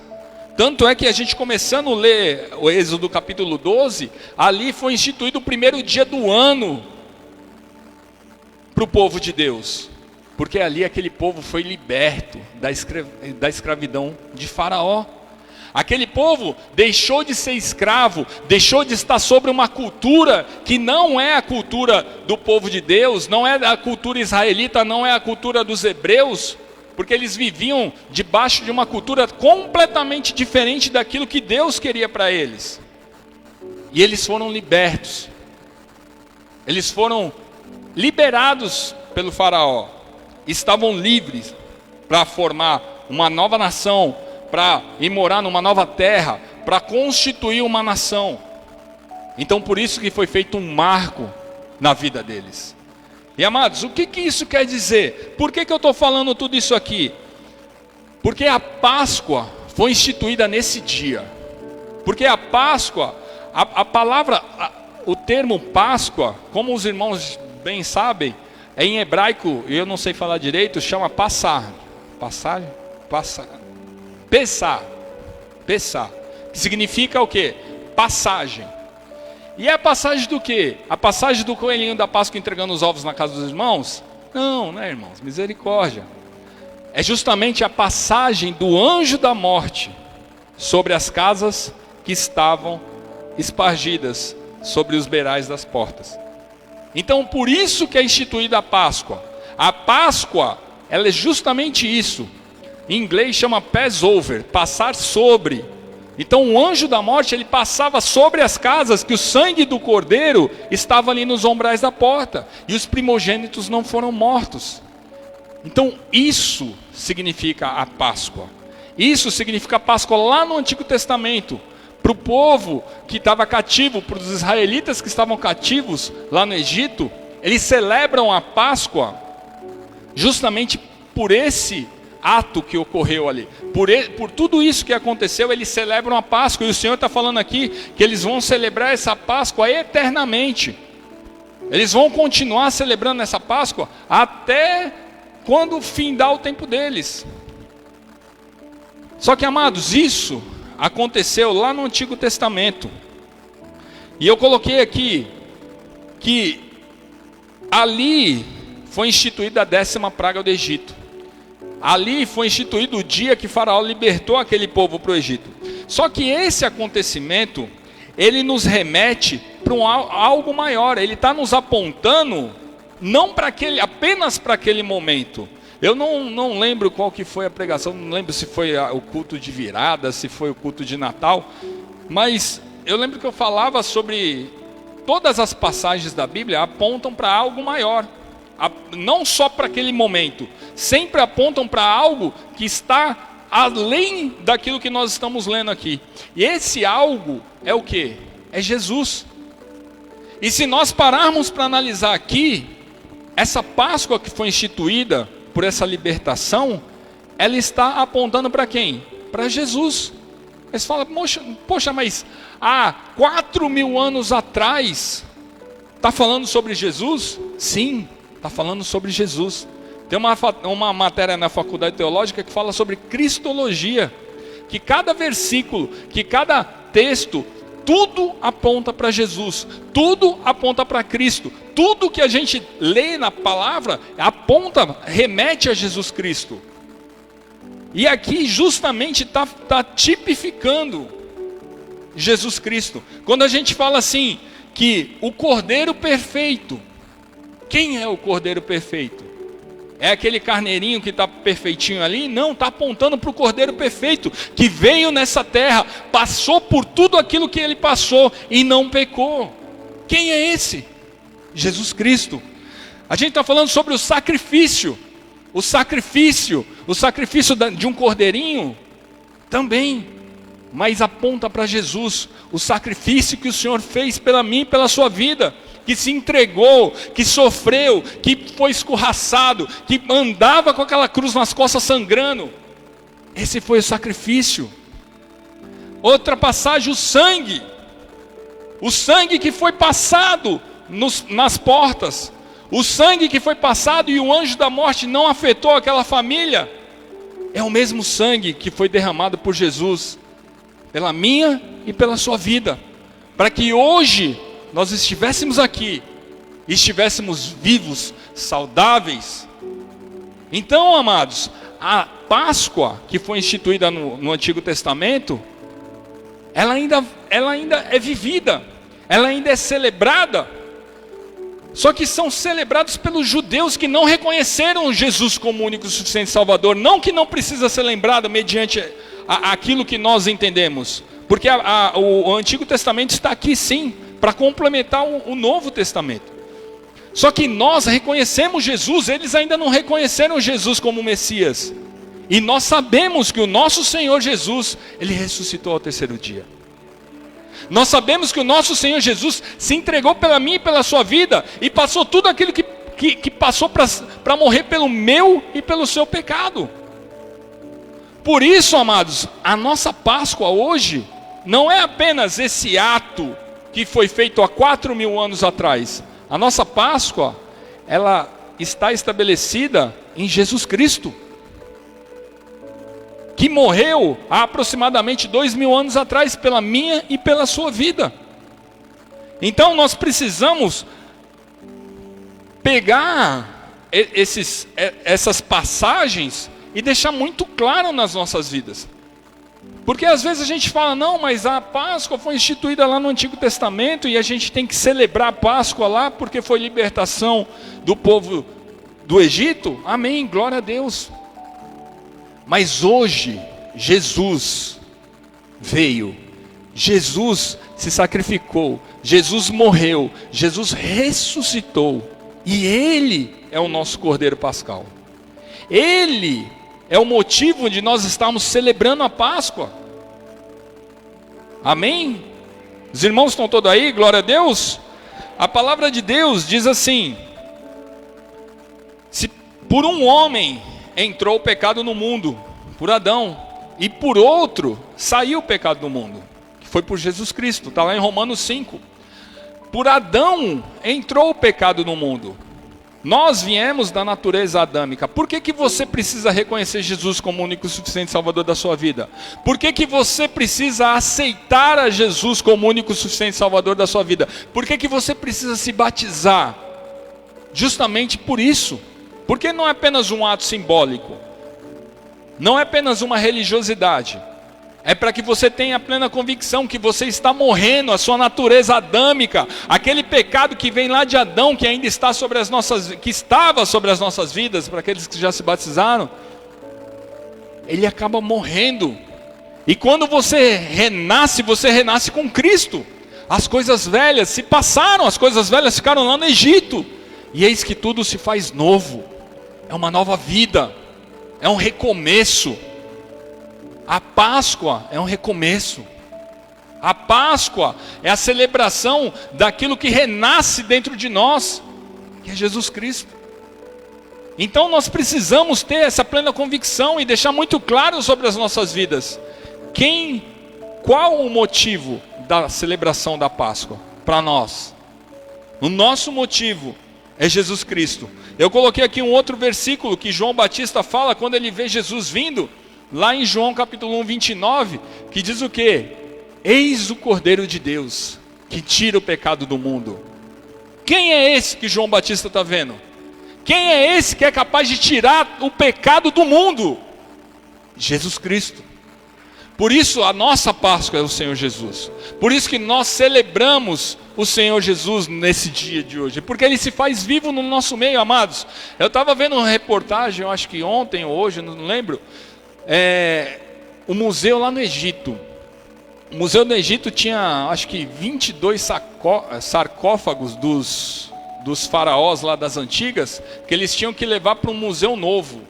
A: Tanto é que a gente, começando a ler o Êxodo capítulo 12, ali foi instituído o primeiro dia do ano para o povo de Deus, porque ali aquele povo foi liberto da escravidão de Faraó. Aquele povo deixou de ser escravo, deixou de estar sobre uma cultura que não é a cultura do povo de Deus, não é a cultura israelita, não é a cultura dos hebreus, porque eles viviam debaixo de uma cultura completamente diferente daquilo que Deus queria para eles. E eles foram libertos. Eles foram liberados pelo faraó. Estavam livres para formar uma nova nação, para ir morar numa nova terra, para constituir uma nação. Então por isso que foi feito um marco na vida deles. E amados, o que isso quer dizer? Por que eu estou falando tudo isso aqui? Porque a Páscoa foi instituída nesse dia. Porque a Páscoa, a palavra, o termo Páscoa, como os irmãos bem sabem, em hebraico, eu não sei falar direito, chama Pessah. Pessah, que significa o quê? Passagem. E é a passagem do quê? A passagem do coelhinho da Páscoa entregando os ovos na casa dos irmãos? Não, né, irmãos? Misericórdia. É justamente a passagem do anjo da morte sobre as casas que estavam espargidas sobre os beirais das portas. Então, por isso que é instituída a Páscoa. A Páscoa, ela é justamente isso. Em inglês chama Passover, passar sobre. Então o anjo da morte, ele passava sobre as casas que o sangue do cordeiro estava ali nos umbrais da porta. E os primogênitos não foram mortos. Então isso significa a Páscoa. Isso significa a Páscoa lá no Antigo Testamento. Para o povo que estava cativo, para os israelitas que estavam cativos lá no Egito, eles celebram a Páscoa justamente por esse ato que ocorreu ali, por tudo isso que aconteceu, eles celebram a Páscoa. E o Senhor está falando aqui que eles vão celebrar essa Páscoa eternamente. Eles vão continuar celebrando essa Páscoa até quando findar o tempo deles. Só que, amados, isso aconteceu lá no Antigo Testamento. E eu coloquei aqui que ali foi instituída a 10ª praga do Egito. Ali foi instituído o dia que Faraó libertou aquele povo para o Egito. Só que esse acontecimento, ele nos remete para algo maior. Ele está nos apontando não para apenas para aquele momento. Eu não lembro qual que foi a pregação, não lembro se foi o culto de virada, se foi o culto de Natal, mas eu lembro que eu falava sobre todas as passagens da Bíblia apontam para algo maior. Não só para aquele momento, sempre apontam para algo que está além daquilo que nós estamos lendo aqui. E esse algo é o quê? É Jesus. E se nós pararmos para analisar aqui, essa Páscoa que foi instituída por essa libertação, ela está apontando para quem? Para Jesus. Eles falam: poxa, mas há 4.000 anos atrás, está falando sobre Jesus? Sim. Está falando sobre Jesus. Tem uma matéria na faculdade teológica que fala sobre cristologia. Que cada versículo, que cada texto, tudo aponta para Jesus. Tudo aponta para Cristo. Tudo que a gente lê na palavra aponta, remete a Jesus Cristo. E aqui justamente está tipificando Jesus Cristo. Quando a gente fala assim, que o Cordeiro perfeito. Quem é o Cordeiro perfeito? É aquele carneirinho que está perfeitinho ali? Não, está apontando para o Cordeiro perfeito, que veio nessa terra, passou por tudo aquilo que ele passou e não pecou. Quem é esse? Jesus Cristo. A gente está falando sobre o sacrifício de um cordeirinho também, mas aponta para Jesus, o sacrifício que o Senhor fez pela mim e pela sua vida, que se entregou, que sofreu, que foi escorraçado, que andava com aquela cruz nas costas sangrando. Esse foi o sacrifício. Outra passagem, o sangue que foi passado nas portas, o sangue que foi passado e o anjo da morte não afetou aquela família, é o mesmo sangue que foi derramado por Jesus, pela minha e pela sua vida, para que hoje nós estivéssemos aqui, estivéssemos vivos, saudáveis. Então, amados, a Páscoa que foi instituída no Antigo Testamento, ela ainda é vivida, ela ainda é celebrada, só que são celebrados pelos judeus que não reconheceram Jesus como único e suficiente Salvador. Não que não precisa ser lembrada mediante aquilo que nós entendemos, porque o Antigo Testamento está aqui sim, para complementar o Novo Testamento. Só que nós reconhecemos Jesus, eles ainda não reconheceram Jesus como Messias. E nós sabemos que o nosso Senhor Jesus, Ele ressuscitou ao terceiro dia. Nós sabemos que o nosso Senhor Jesus se entregou pela minha e pela sua vida, e passou tudo aquilo que passou para morrer pelo meu e pelo seu pecado. Por isso, amados, a nossa Páscoa hoje não é apenas esse ato que foi feito há 4.000 anos atrás. A nossa Páscoa, ela está estabelecida em Jesus Cristo, que morreu há aproximadamente 2.000 anos atrás pela minha e pela sua vida. Então nós precisamos pegar essas passagens e deixar muito claro nas nossas vidas. Porque às vezes a gente fala, não, mas a Páscoa foi instituída lá no Antigo Testamento e a gente tem que celebrar a Páscoa lá porque foi libertação do povo do Egito. Amém, glória a Deus. Mas hoje, Jesus veio, Jesus se sacrificou, Jesus morreu, Jesus ressuscitou, e Ele é o nosso Cordeiro Pascal. Ele é o motivo de nós estarmos celebrando a Páscoa. Amém? Os irmãos estão todos aí, glória a Deus. A palavra de Deus diz assim: se por um homem entrou o pecado no mundo, por Adão, e por outro saiu o pecado do mundo, que foi por Jesus Cristo, está lá em Romanos 5. Por Adão entrou o pecado no mundo. Nós viemos da natureza adâmica. Por que você precisa reconhecer Jesus como o único e suficiente Salvador da sua vida? Por que você precisa aceitar a Jesus como o único e suficiente Salvador da sua vida? Por que você precisa se batizar? Justamente por isso. Porque não é apenas um ato simbólico, não é apenas uma religiosidade, é para que você tenha a plena convicção que você está morrendo a sua natureza adâmica, aquele pecado que vem lá de Adão, que ainda está que estava sobre as nossas vidas, para aqueles que já se batizaram, ele acaba morrendo. E quando você renasce com Cristo. As coisas velhas se passaram, as coisas velhas ficaram lá no Egito, e eis que tudo se faz novo. É uma nova vida, é um recomeço. A Páscoa é um recomeço. A Páscoa é a celebração daquilo que renasce dentro de nós, que é Jesus Cristo. Então nós precisamos ter essa plena convicção e deixar muito claro sobre as nossas vidas. Qual o motivo da celebração da Páscoa para nós? O nosso motivo é Jesus Cristo. Eu coloquei aqui um outro versículo que João Batista fala quando ele vê Jesus vindo, lá em João capítulo 1, 29, que diz o quê? Eis o Cordeiro de Deus, que tira o pecado do mundo. Quem é esse que João Batista está vendo? Quem é esse que é capaz de tirar o pecado do mundo? Jesus Cristo. Por isso a nossa Páscoa é o Senhor Jesus. Por isso que nós celebramos o Senhor Jesus nesse dia de hoje. Porque Ele se faz vivo no nosso meio, amados. Eu estava vendo uma reportagem, eu acho que ontem ou hoje, não lembro. O museu lá no Egito. O museu do Egito tinha, acho que 22 sarcófagos dos faraós lá das antigas, que eles tinham que levar para um museu novo,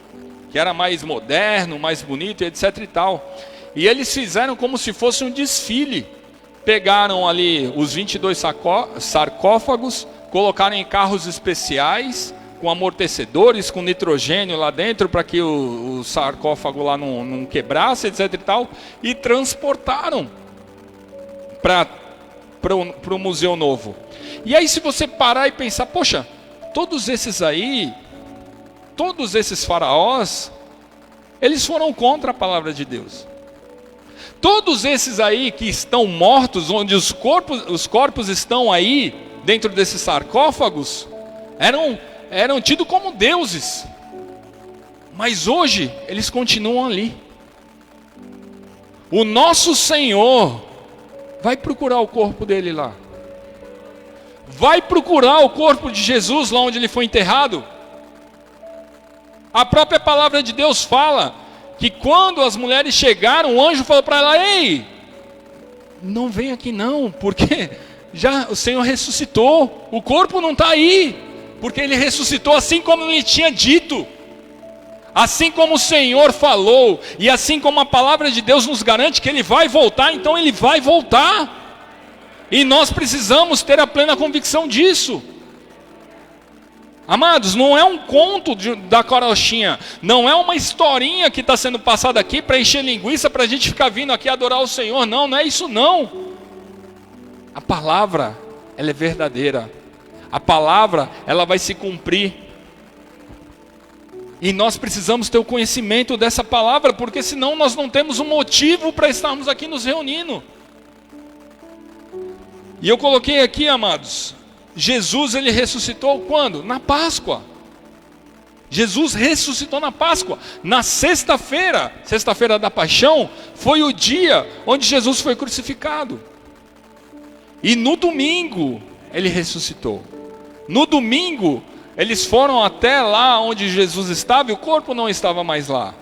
A: que era mais moderno, mais bonito, etc e tal. E eles fizeram como se fosse um desfile. Pegaram ali os 22 sarcófagos, colocaram em carros especiais, com amortecedores, com nitrogênio lá dentro, para que o sarcófago lá não quebrasse, etc e tal, e transportaram para o museu novo. E aí, se você parar e pensar, poxa, todos esses faraós, eles foram contra a palavra de Deus. Todos esses aí que estão mortos, onde os corpos estão aí, dentro desses sarcófagos, eram tidos como deuses. Mas hoje, eles continuam ali. O nosso Senhor vai procurar o corpo dele lá. Vai procurar o corpo de Jesus lá onde ele foi enterrado. A própria palavra de Deus fala que quando as mulheres chegaram, o anjo falou para ela: ei, não vem aqui não, porque já o Senhor ressuscitou, o corpo não está aí, porque ele ressuscitou assim como ele tinha dito, assim como o Senhor falou, e assim como a palavra de Deus nos garante que ele vai voltar, então ele vai voltar, e nós precisamos ter a plena convicção disso. Amados, não é um conto da carochinha, não é uma historinha que está sendo passada aqui para encher linguiça, para a gente ficar vindo aqui adorar o Senhor, não é isso não. A palavra, ela é verdadeira, a palavra, ela vai se cumprir, e nós precisamos ter o conhecimento dessa palavra, porque senão nós não temos um motivo para estarmos aqui nos reunindo. E eu coloquei aqui, amados, Jesus, ele ressuscitou quando? Na Páscoa. Jesus ressuscitou na Páscoa. Na sexta-feira da paixão, foi o dia onde Jesus foi crucificado. E no domingo, ele ressuscitou. No domingo, eles foram até lá onde Jesus estava e o corpo não estava mais lá.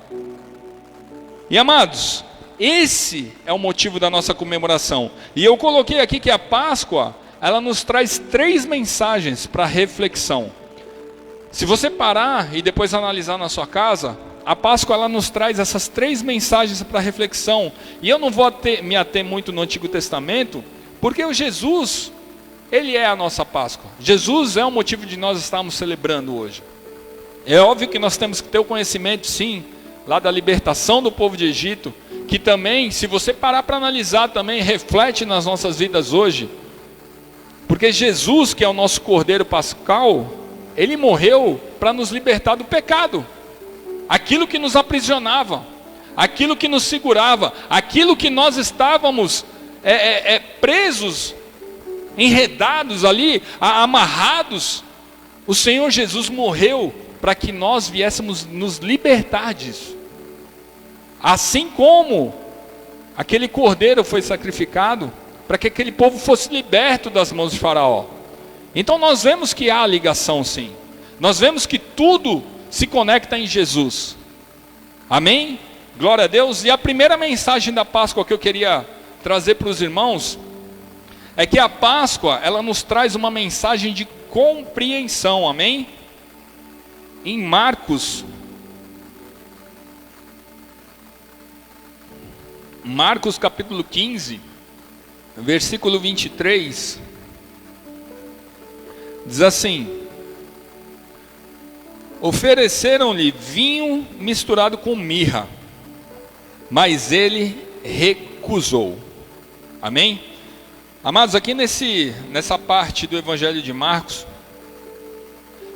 A: E amados, esse é o motivo da nossa comemoração. E eu coloquei aqui que a Páscoa, ela nos traz 3 mensagens para reflexão. Se você parar e depois analisar na sua casa, a Páscoa, ela nos traz essas 3 mensagens para reflexão. E eu não vou me ater muito no Antigo Testamento, porque o Jesus, ele é a nossa Páscoa. Jesus é o motivo de nós estarmos celebrando hoje. É óbvio que nós temos que ter o conhecimento, sim, lá da libertação do povo de Egito, que também, se você parar para analisar, também reflete nas nossas vidas hoje. Porque Jesus, que é o nosso Cordeiro Pascal, ele morreu para nos libertar do pecado. Aquilo que nos aprisionava, aquilo que nos segurava, aquilo que nós estávamos presos, enredados ali, amarrados. O Senhor Jesus morreu para que nós viéssemos nos libertar disso. Assim como aquele cordeiro foi sacrificado para que aquele povo fosse liberto das mãos de Faraó. Então nós vemos que há ligação, sim. Nós vemos que tudo se conecta em Jesus. Amém? Glória a Deus. E a primeira mensagem da Páscoa que eu queria trazer para os irmãos é que a Páscoa, ela nos traz uma mensagem de compreensão. Amém? Em Marcos capítulo 15, versículo 23, diz assim: ofereceram-lhe vinho misturado com mirra, mas ele recusou. Amém? Amados, aqui nessa parte do Evangelho de Marcos,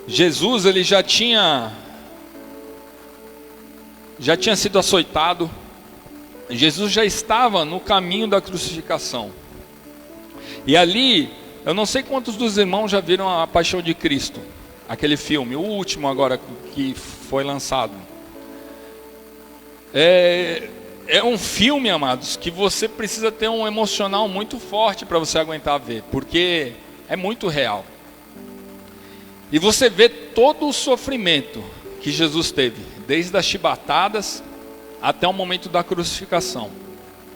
A: Jesus, ele já tinha sido açoitado. Jesus já estava no caminho da crucificação. E ali, eu não sei quantos dos irmãos já viram a Paixão de Cristo, aquele filme, o último agora que foi lançado. É um filme, amados, que você precisa ter um emocional muito forte para você aguentar ver, porque é muito real. E você vê todo o sofrimento que Jesus teve, desde as chibatadas até o momento da crucificação.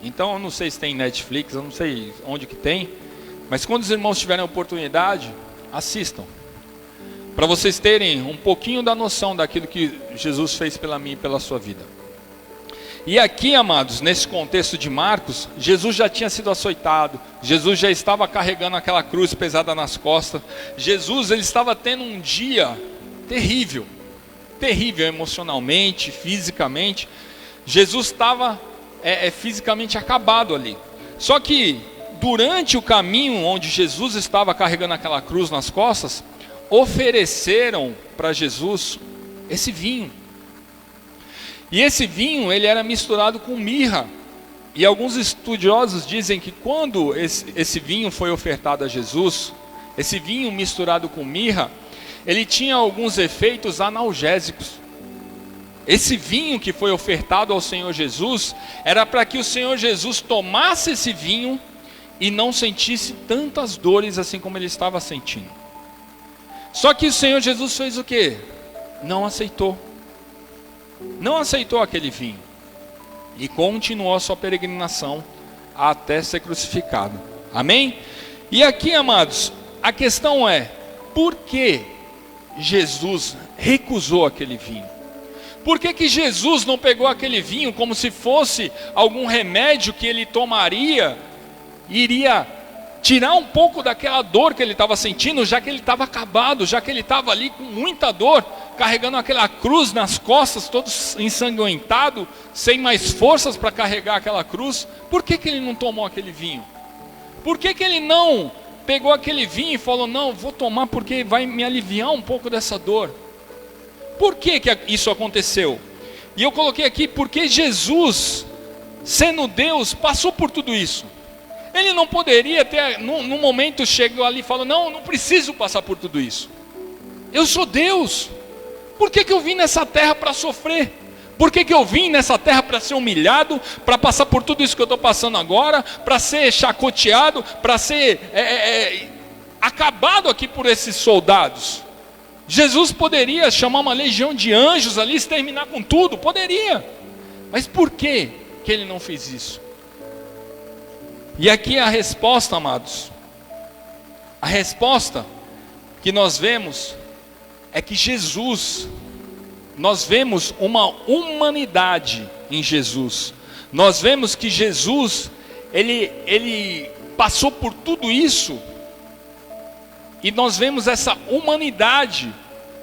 A: Então eu não sei se tem Netflix, eu não sei onde que tem, mas quando os irmãos tiverem a oportunidade, assistam. para vocês terem um pouquinho da noção daquilo que Jesus fez pela mim e pela sua vida. E aqui, amados, nesse contexto de Marcos, Jesus já tinha sido açoitado, Jesus já estava carregando aquela cruz pesada nas costas, Jesus ele estava tendo um dia terrível, terrível emocionalmente, fisicamente. Jesus estava fisicamente acabado ali. Só que durante o caminho onde Jesus estava carregando aquela cruz nas costas, ofereceram para Jesus esse vinho. E esse vinho, ele era misturado com mirra. E alguns estudiosos dizem que quando esse vinho foi ofertado a Jesus, esse vinho misturado com mirra, ele tinha alguns efeitos analgésicos. Esse vinho que foi ofertado ao Senhor Jesus, era para que o Senhor Jesus tomasse esse vinho e não sentisse tantas dores assim como ele estava sentindo. Só que o Senhor Jesus fez o quê? Não aceitou. Não aceitou aquele vinho e continuou a sua peregrinação até ser crucificado. Amém? E aqui, amados, a questão é: por que Jesus recusou aquele vinho? Por que Jesus não pegou aquele vinho como se fosse algum remédio que ele tomaria e iria tirar um pouco daquela dor que ele estava sentindo, já que ele estava acabado, já que ele estava ali com muita dor, carregando aquela cruz nas costas, todo ensanguentado, sem mais forças para carregar aquela cruz? Por que ele não tomou aquele vinho? Por que ele não pegou aquele vinho e falou: não, vou tomar porque vai me aliviar um pouco dessa dor? Por que isso aconteceu? E eu coloquei aqui: porque Jesus, sendo Deus, passou por tudo isso. Ele não poderia ter, no momento chegou ali e falou: não preciso passar por tudo isso. Eu sou Deus. Por que eu vim nessa terra para sofrer? Por que eu vim nessa terra para ser humilhado, para passar por tudo isso que eu estou passando agora, para ser chacoteado, para ser acabado aqui por esses soldados? Jesus poderia chamar uma legião de anjos ali, exterminar com tudo, poderia. Mas por que ele não fez isso? E aqui a resposta, amados. A resposta que nós vemos é que Jesus, nós vemos uma humanidade em Jesus. Nós vemos que Jesus, ele passou por tudo isso. E nós vemos essa humanidade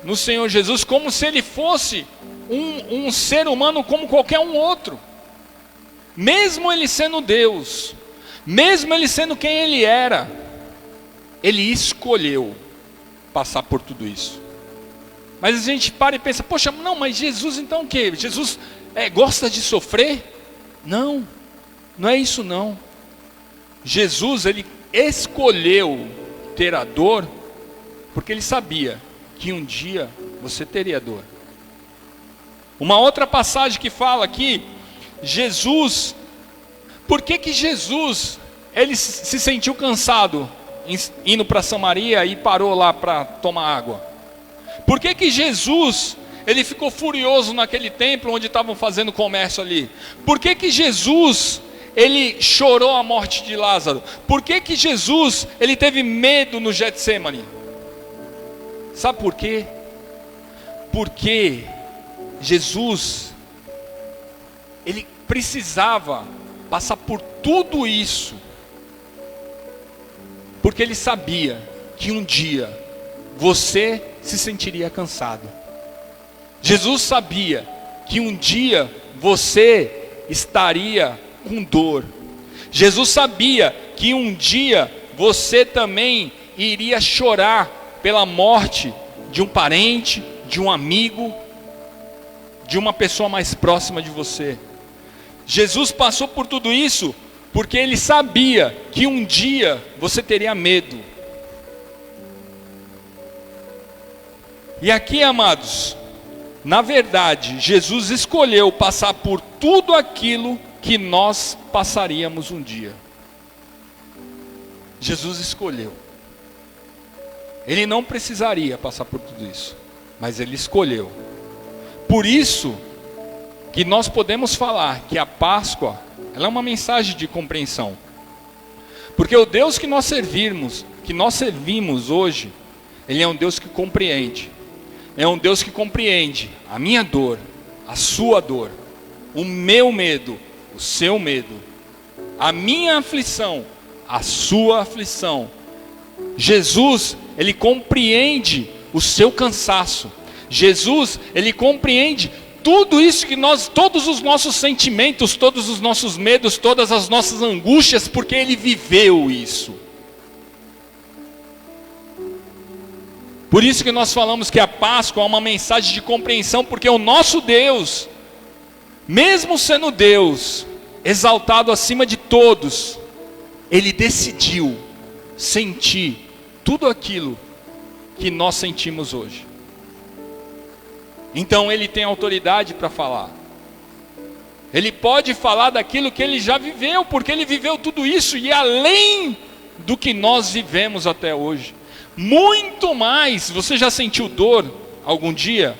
A: no Senhor Jesus, como se ele fosse um ser humano como qualquer um outro. Mesmo ele sendo Deus, mesmo ele sendo quem ele era, ele escolheu passar por tudo isso. Mas a gente para e pensa: poxa, não, mas Jesus então o quê? Jesus gosta de sofrer? Não, não é isso não. Jesus, ele escolheu ter a dor, porque ele sabia que um dia você teria dor. Uma outra passagem que fala aqui, Jesus, por que Jesus, ele se sentiu cansado indo para Samaria e parou lá para tomar água? Por que Jesus, ele ficou furioso naquele templo onde estavam fazendo comércio ali? Por que Jesus, ele chorou a morte de Lázaro? Por que Jesus, ele teve medo no Getsêmani? Sabe por quê? Porque Jesus, ele precisava passar por tudo isso, porque ele sabia que um dia você se sentiria cansado. Jesus sabia que um dia você estaria com dor. Jesus sabia que um dia você também iria chorar pela morte de um parente, de um amigo, de uma pessoa mais próxima de você. Jesus passou por tudo isso porque ele sabia que um dia você teria medo. E aqui, amados, na verdade, Jesus escolheu passar por tudo aquilo que nós passaríamos um dia. Jesus escolheu. Ele não precisaria passar por tudo isso, mas ele escolheu. Por isso que nós podemos falar que a Páscoa, ela é uma mensagem de compreensão. Porque o Deus que nós servimos hoje, Ele é um Deus que compreende. É um Deus que compreende a minha dor, a sua dor, o meu medo, o seu medo, a minha aflição, a sua aflição. Jesus, Ele compreende o seu cansaço. Jesus, Ele compreende tudo isso que nós, todos os nossos sentimentos, todos os nossos medos, todas as nossas angústias, porque Ele viveu isso. Por isso que nós falamos que a Páscoa é uma mensagem de compreensão, porque o nosso Deus, mesmo sendo Deus, exaltado acima de todos, Ele decidiu sentir tudo aquilo que nós sentimos hoje. Então Ele tem autoridade para falar. Ele pode falar daquilo que Ele já viveu, porque Ele viveu tudo isso e além do que nós vivemos até hoje. Muito mais. Você já sentiu dor algum dia?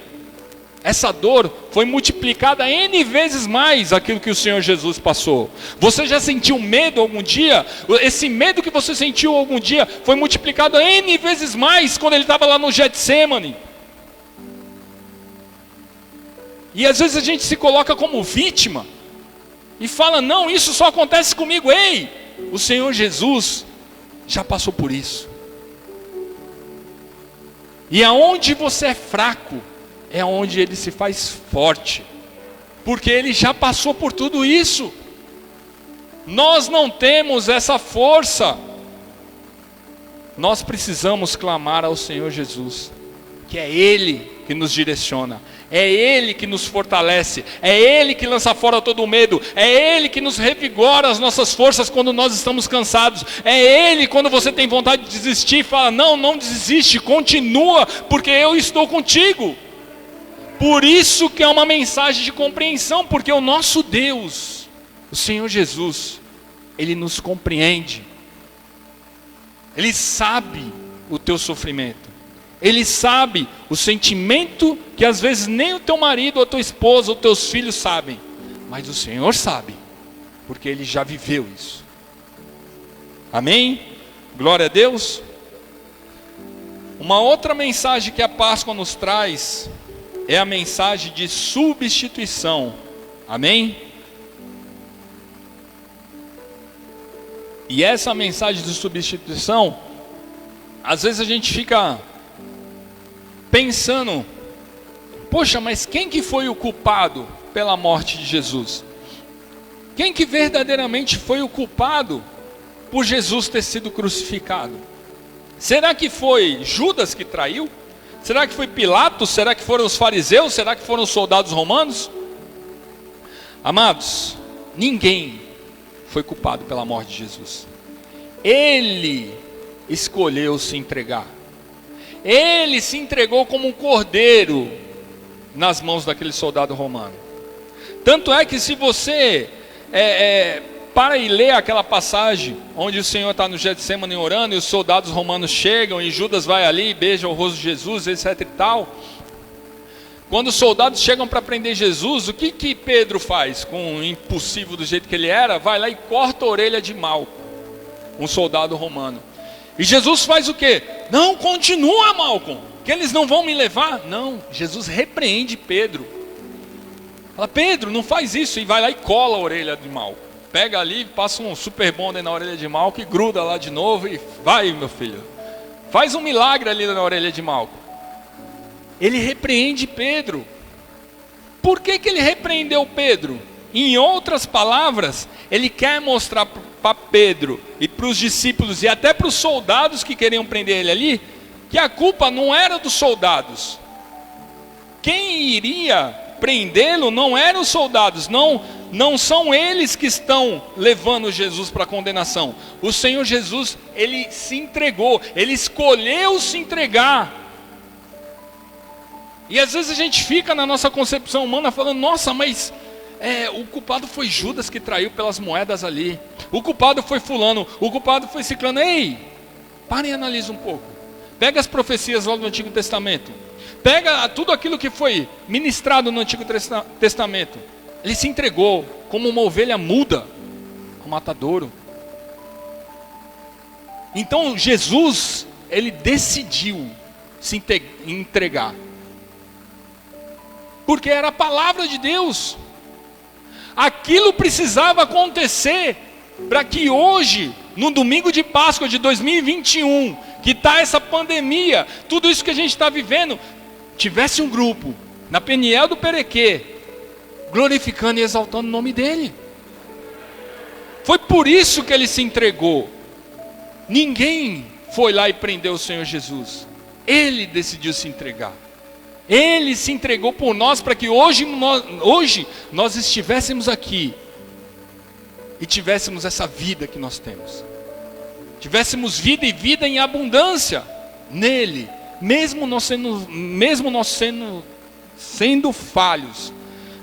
A: Essa dor foi multiplicada N vezes mais aquilo que o Senhor Jesus passou. Você já sentiu medo algum dia? Esse medo que você sentiu algum dia foi multiplicado N vezes mais quando Ele estava lá no Getsemane. E às vezes a gente se coloca como vítima e fala, não, isso só acontece comigo. Ei, o Senhor Jesus já passou por isso. E aonde você é fraco, é onde Ele se faz forte. Porque Ele já passou por tudo isso. Nós não temos essa força. Nós precisamos clamar ao Senhor Jesus, que é Ele que nos direciona. É Ele que nos fortalece, é Ele que lança fora todo o medo, é Ele que nos revigora as nossas forças quando nós estamos cansados, é Ele quando você tem vontade de desistir, fala, não desiste, continua, porque eu estou contigo. Por isso que é uma mensagem de compreensão, porque o nosso Deus, o Senhor Jesus, Ele nos compreende, Ele sabe o teu sofrimento. Ele sabe o sentimento que às vezes nem o teu marido, ou a tua esposa, ou teus filhos sabem. Mas o Senhor sabe, porque Ele já viveu isso. Amém? Glória a Deus. Uma outra mensagem que a Páscoa nos traz é a mensagem de substituição. Amém? E essa mensagem de substituição, às vezes a gente fica pensando, poxa, mas quem que foi o culpado pela morte de Jesus? Quem que verdadeiramente foi o culpado por Jesus ter sido crucificado? Será que foi Judas que traiu? Será que foi Pilatos? Será que foram os fariseus? Será que foram os soldados romanos? Amados, ninguém foi culpado pela morte de Jesus. Ele escolheu se entregar. Ele se entregou como um cordeiro nas mãos daquele soldado romano. Tanto é que se você para e lê aquela passagem onde o Senhor está no Getsemane orando e os soldados romanos chegam e Judas vai ali e beija o rosto de Jesus, etc e tal. Quando os soldados chegam para prender Jesus, o que Pedro faz com o impulsivo do jeito que ele era? Vai lá e corta a orelha de Malco, um soldado romano. E Jesus faz o quê? Não, continua, Malcolm, que eles não vão me levar. Não, Jesus repreende Pedro. Fala, Pedro, não faz isso. E vai lá e cola a orelha de Malcolm. Pega ali, passa um super bonder na orelha de Malcolm e gruda lá de novo e vai, meu filho. Faz um milagre ali na orelha de Malcolm. Ele repreende Pedro. Por que ele repreendeu Pedro? Em outras palavras, ele quer mostrar para Pedro e para os discípulos e até para os soldados que queriam prender ele ali, que a culpa não era dos soldados. Quem iria prendê-lo não eram os soldados, não são eles que estão levando Jesus para a condenação. O Senhor Jesus, Ele se entregou, Ele escolheu se entregar. E às vezes a gente fica na nossa concepção humana falando, nossa, mas o culpado foi Judas que traiu pelas moedas ali. O culpado foi fulano, o culpado foi ciclano. Ei, para e analisa um pouco. Pega as profecias lá do Antigo Testamento. Pega tudo aquilo que foi ministrado no Antigo Testamento. Ele se entregou como uma ovelha muda ao matadouro. Então Jesus, Ele decidiu se entregar. Porque era a palavra de Deus. Aquilo precisava acontecer para que hoje, no domingo de Páscoa de 2021, que está essa pandemia, tudo isso que a gente está vivendo, tivesse um grupo na Peniel do Perequê, glorificando e exaltando o nome dele. Foi por isso que ele se entregou. Ninguém foi lá e prendeu o Senhor Jesus. Ele decidiu se entregar. Ele se entregou por nós para que hoje nós estivéssemos aqui e tivéssemos essa vida que nós temos. Tivéssemos vida e vida em abundância nele, mesmo nós sendo falhos,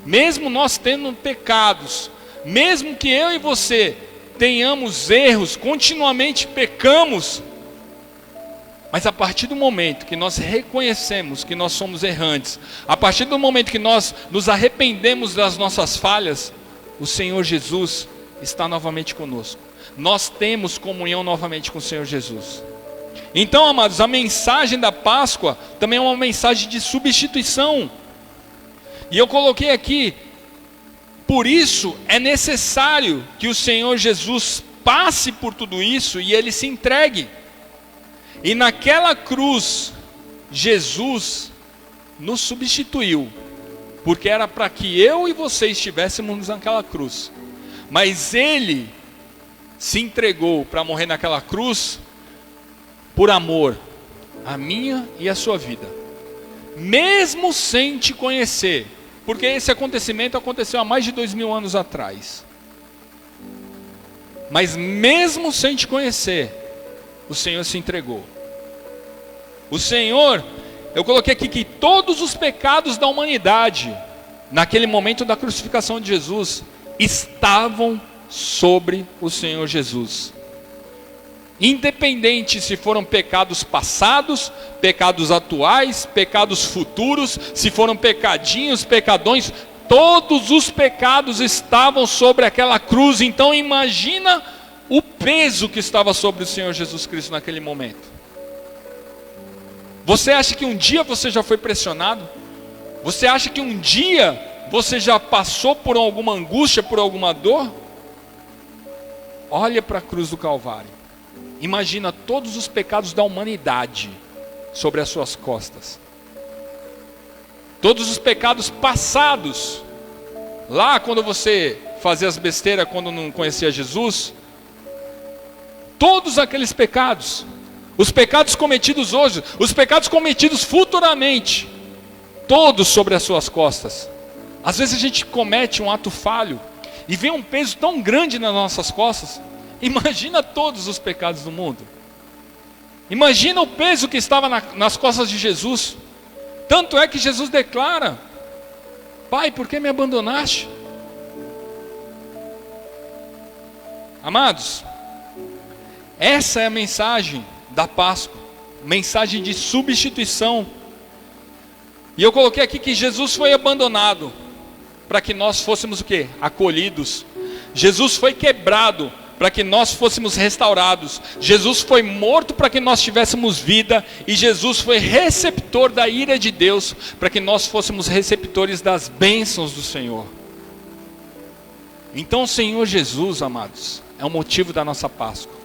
A: mesmo nós tendo pecados, mesmo que eu e você tenhamos erros, continuamente pecamos, mas a partir do momento que nós reconhecemos que nós somos errantes, a partir do momento que nós nos arrependemos das nossas falhas, o Senhor Jesus está novamente conosco. Nós temos comunhão novamente com o Senhor Jesus. Então, amados, a mensagem da Páscoa também é uma mensagem de substituição. E eu coloquei aqui, por isso é necessário que o Senhor Jesus passe por tudo isso e ele se entregue. E naquela cruz, Jesus nos substituiu, porque era para que eu e você estivéssemos naquela cruz. Mas ele se entregou para morrer naquela cruz por amor a minha e a sua vida, mesmo sem te conhecer, porque esse acontecimento aconteceu há mais de 2000 anos atrás. Mas mesmo sem te conhecer, o Senhor se entregou. O Senhor, eu coloquei aqui que todos os pecados da humanidade, naquele momento da crucificação de Jesus, estavam sobre o Senhor Jesus. Independente se foram pecados passados, pecados atuais, pecados futuros, se foram pecadinhos, pecadões, todos os pecados estavam sobre aquela cruz. Então imagina o peso que estava sobre o Senhor Jesus Cristo naquele momento. Você acha que um dia você já foi pressionado? Você acha que um dia você já passou por alguma angústia, por alguma dor? Olha para a cruz do Calvário. Imagina todos os pecados da humanidade sobre as suas costas. Todos os pecados passados. Lá quando você fazia as besteiras, quando não conhecia Jesus. Todos aqueles pecados. Os pecados cometidos hoje, os pecados cometidos futuramente. Todos sobre as suas costas. Às vezes a gente comete um ato falho e vem um peso tão grande nas nossas costas. Imagina todos os pecados do mundo. Imagina o peso que estava nas costas de Jesus. Tanto é que Jesus declara: Pai, por que me abandonaste? Amados, essa é a mensagem da Páscoa, mensagem de substituição. E eu coloquei aqui que Jesus foi abandonado para que nós fôssemos o quê? Acolhidos. Jesus foi quebrado para que nós fôssemos restaurados. Jesus foi morto para que nós tivéssemos vida. E Jesus foi receptor da ira de Deus para que nós fôssemos receptores das bênçãos do Senhor. Então o Senhor Jesus, amados, é o motivo da nossa Páscoa.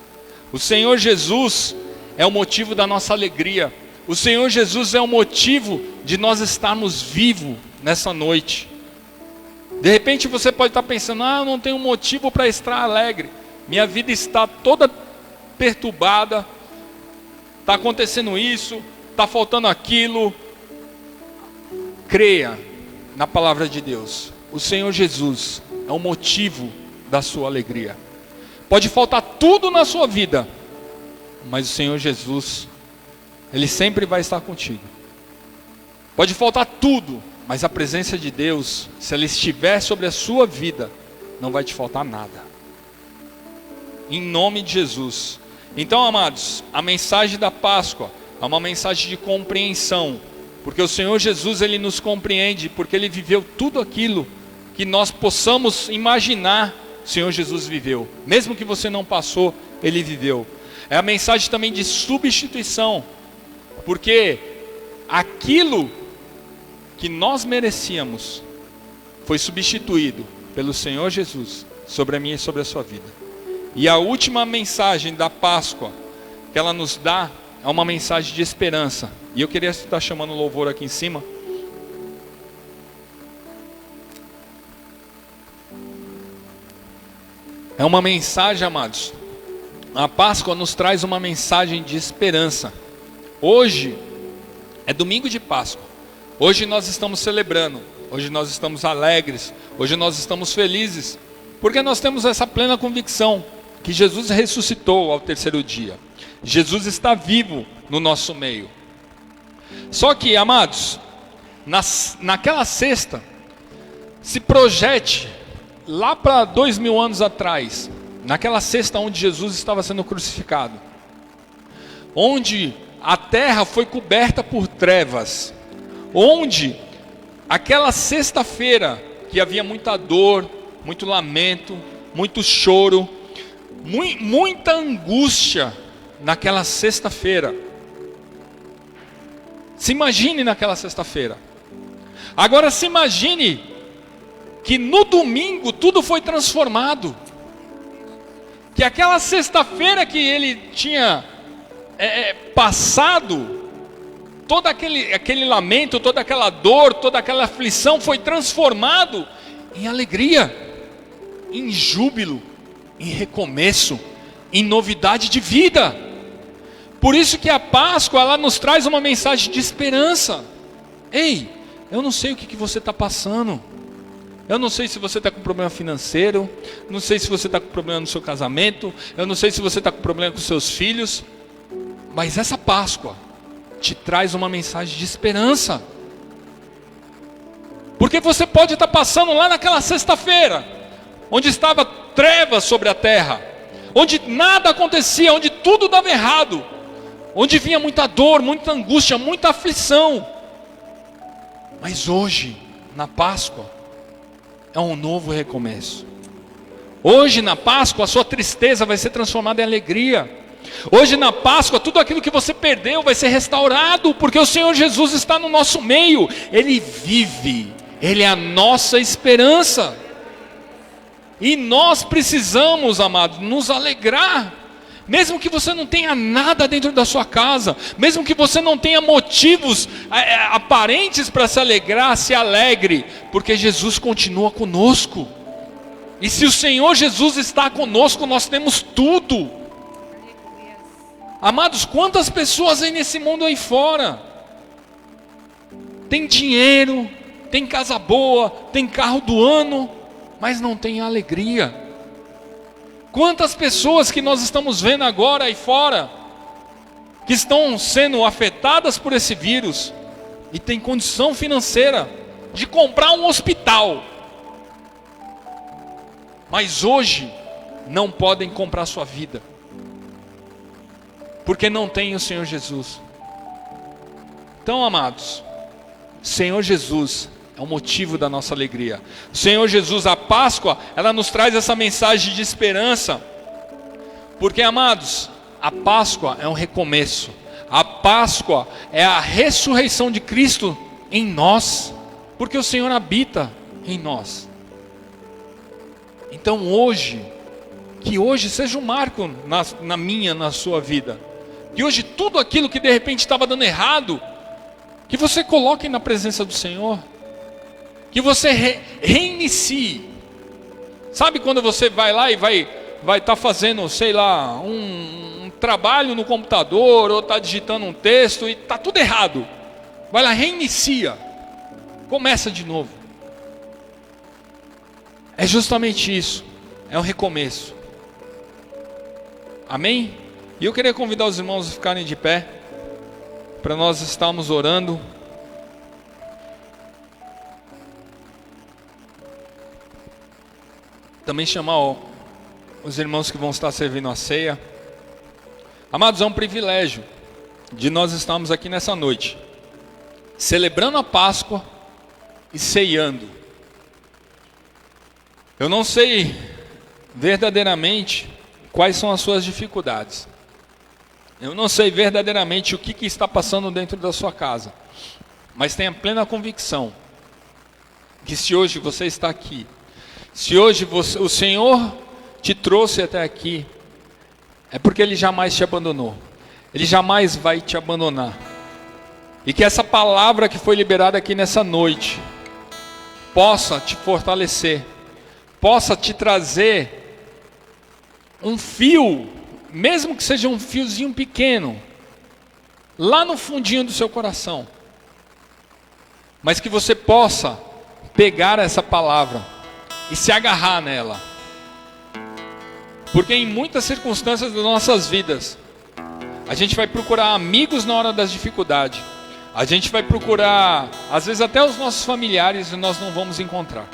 A: O Senhor Jesus é o motivo da nossa alegria. O Senhor Jesus é o motivo de nós estarmos vivos nessa noite. De repente você pode estar pensando: eu não tenho motivo para estar alegre. Minha vida está toda perturbada. Está acontecendo isso, está faltando aquilo. Creia na palavra de Deus. O Senhor Jesus é o motivo da sua alegria. Pode faltar tudo na sua vida, mas o Senhor Jesus, Ele sempre vai estar contigo. Pode faltar tudo, mas a presença de Deus, se ela estiver sobre a sua vida, não vai te faltar nada. Em nome de Jesus. Então, amados, a mensagem da Páscoa é uma mensagem de compreensão, porque o Senhor Jesus, Ele nos compreende, porque Ele viveu tudo aquilo que nós possamos imaginar. O Senhor Jesus viveu, mesmo que você não passou, Ele viveu. É a mensagem também de substituição, porque aquilo que nós merecíamos foi substituído pelo Senhor Jesus sobre a minha e sobre a sua vida. E a última mensagem da Páscoa que ela nos dá é uma mensagem de esperança. E eu queria estar chamando o louvor aqui em cima. É uma mensagem, amados. A Páscoa nos traz uma mensagem de esperança. Hoje é domingo de Páscoa. Hoje nós estamos celebrando. Hoje nós estamos alegres. Hoje nós estamos felizes. Porque nós temos essa plena convicção que Jesus ressuscitou ao terceiro dia. Jesus está vivo no nosso meio. Só que, amados, naquela sexta, se projete lá para 2000 anos atrás, naquela sexta onde Jesus estava sendo crucificado, onde a terra foi coberta por trevas, onde aquela sexta-feira que havia muita dor, muito lamento, muito choro, muita angústia naquela sexta-feira. Se imagine naquela sexta-feira. Agora se imagine que no domingo tudo foi transformado. Que aquela sexta-feira que ele tinha passado, todo aquele lamento, toda aquela dor, toda aquela aflição foi transformado em alegria, em júbilo, em recomeço, em novidade de vida. Por isso que a Páscoa, ela nos traz uma mensagem de esperança. Ei, eu não sei o que você está passando. Eu não sei se você está com problema financeiro. Não sei se você está com problema no seu casamento. Eu não sei se você está com problema com seus filhos. Mas essa Páscoa te traz uma mensagem de esperança. Porque você pode estar passando lá naquela sexta-feira, onde estava trevas sobre a terra, onde nada acontecia, onde tudo dava errado, onde vinha muita dor, muita angústia, muita aflição. Mas hoje, na Páscoa, é um novo recomeço. Hoje na Páscoa a sua tristeza vai ser transformada em alegria. Hoje na Páscoa tudo aquilo que você perdeu vai ser restaurado, porque o Senhor Jesus está no nosso meio. Ele vive, Ele é a nossa esperança. E nós precisamos, amados, nos alegrar. Mesmo que você não tenha nada dentro da sua casa, mesmo que você não tenha motivos aparentes para se alegrar, se alegre, porque Jesus continua conosco. E se o Senhor Jesus está conosco, nós temos tudo. Amados, quantas pessoas aí nesse mundo aí fora tem dinheiro, tem casa boa, tem carro do ano, mas não tem alegria. Quantas pessoas que nós estamos vendo agora aí fora, que estão sendo afetadas por esse vírus, e tem condição financeira de comprar um hospital, mas hoje não podem comprar sua vida, porque não tem o Senhor Jesus. Então, amados, Senhor Jesus é o motivo da nossa alegria. O Senhor Jesus, a Páscoa, ela nos traz essa mensagem de esperança. Porque, amados, a Páscoa é um recomeço. A Páscoa é a ressurreição de Cristo em nós. Porque o Senhor habita em nós. Então hoje, que hoje seja um marco na minha, na sua vida. Que hoje tudo aquilo que de repente estava dando errado, que você coloque na presença do Senhor. Que você reinicie. Sabe quando você vai lá e vai estar fazendo, sei lá, um trabalho no computador, ou está digitando um texto e está tudo errado. Vai lá, reinicia. Começa de novo. É justamente isso. É um recomeço. Amém? E eu queria convidar os irmãos a ficarem de pé, para nós estarmos orando. Também chamar os irmãos que vão estar servindo a ceia. Amados, é um privilégio de nós estarmos aqui nessa noite, celebrando a Páscoa e ceiando. Eu não sei verdadeiramente quais são as suas dificuldades. Eu não sei verdadeiramente o que está passando dentro da sua casa. Mas tenha plena convicção que se hoje você está aqui, se hoje o Senhor te trouxe até aqui, é porque Ele jamais te abandonou. Ele jamais vai te abandonar. E que essa palavra que foi liberada aqui nessa noite possa te fortalecer, possa te trazer um fio, mesmo que seja um fiozinho pequeno, lá no fundinho do seu coração, mas que você possa pegar essa palavra e se agarrar nela. Porque em muitas circunstâncias das nossas vidas, a gente vai procurar amigos na hora das dificuldades, a gente vai procurar, às vezes até os nossos familiares, e nós não vamos encontrar.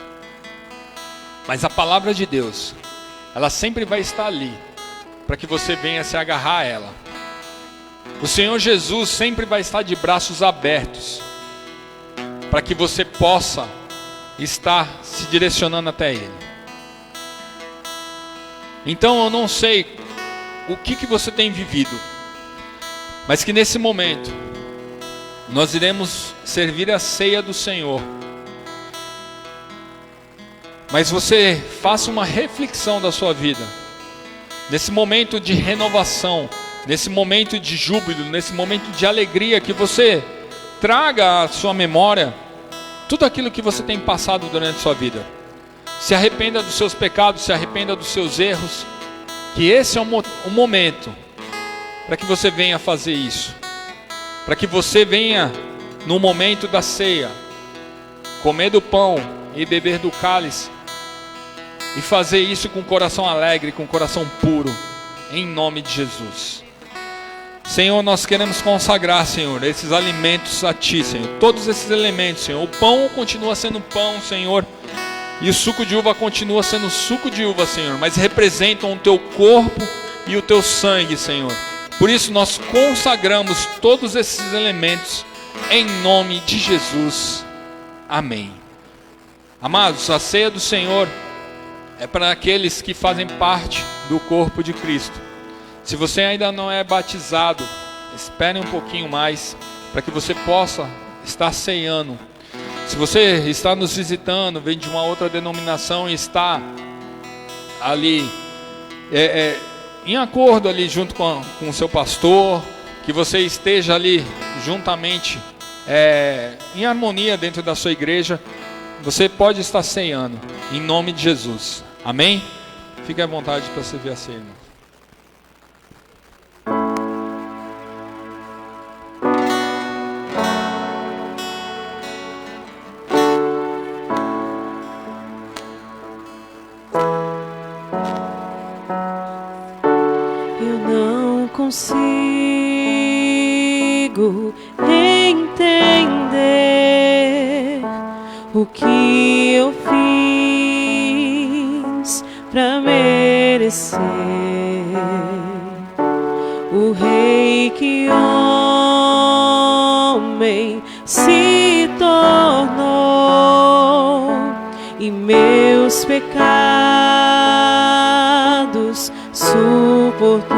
A: Mas a palavra de Deus, ela sempre vai estar ali, para que você venha se agarrar a ela. O Senhor Jesus sempre vai estar de braços abertos, para que você possa estar se direcionando até Ele. Então eu não sei o que você tem vivido, mas que nesse momento nós iremos servir a ceia do Senhor. Mas você faça uma reflexão da sua vida, nesse momento de renovação, nesse momento de júbilo, nesse momento de alegria, que você traga à sua memória tudo aquilo que você tem passado durante a sua vida. Se arrependa dos seus pecados, se arrependa dos seus erros, que esse é o momento para que você venha fazer isso, para que você venha no momento da ceia, comer do pão e beber do cálice, e fazer isso com o coração alegre, com o coração puro, em nome de Jesus. Senhor, nós queremos consagrar, Senhor, esses alimentos a Ti, Senhor, todos esses elementos, Senhor. O pão continua sendo pão, Senhor, e o suco de uva continua sendo suco de uva, Senhor, mas representam o Teu corpo e o Teu sangue, Senhor. Por isso nós consagramos todos esses elementos em nome de Jesus. Amém. Amados, a ceia do Senhor é para aqueles que fazem parte do corpo de Cristo. Se você ainda não é batizado, espere um pouquinho mais, para que você possa estar ceando. Se você está nos visitando, vem de uma outra denominação e está ali em acordo ali junto com o seu pastor, que você esteja ali juntamente em harmonia dentro da sua igreja, você pode estar ceando, em nome de Jesus. Amém? Fique à vontade para servir a ceia, irmão.
B: Eu não consigo entender o que eu fiz para merecer o rei que homem se tornou e meus pecados suportou.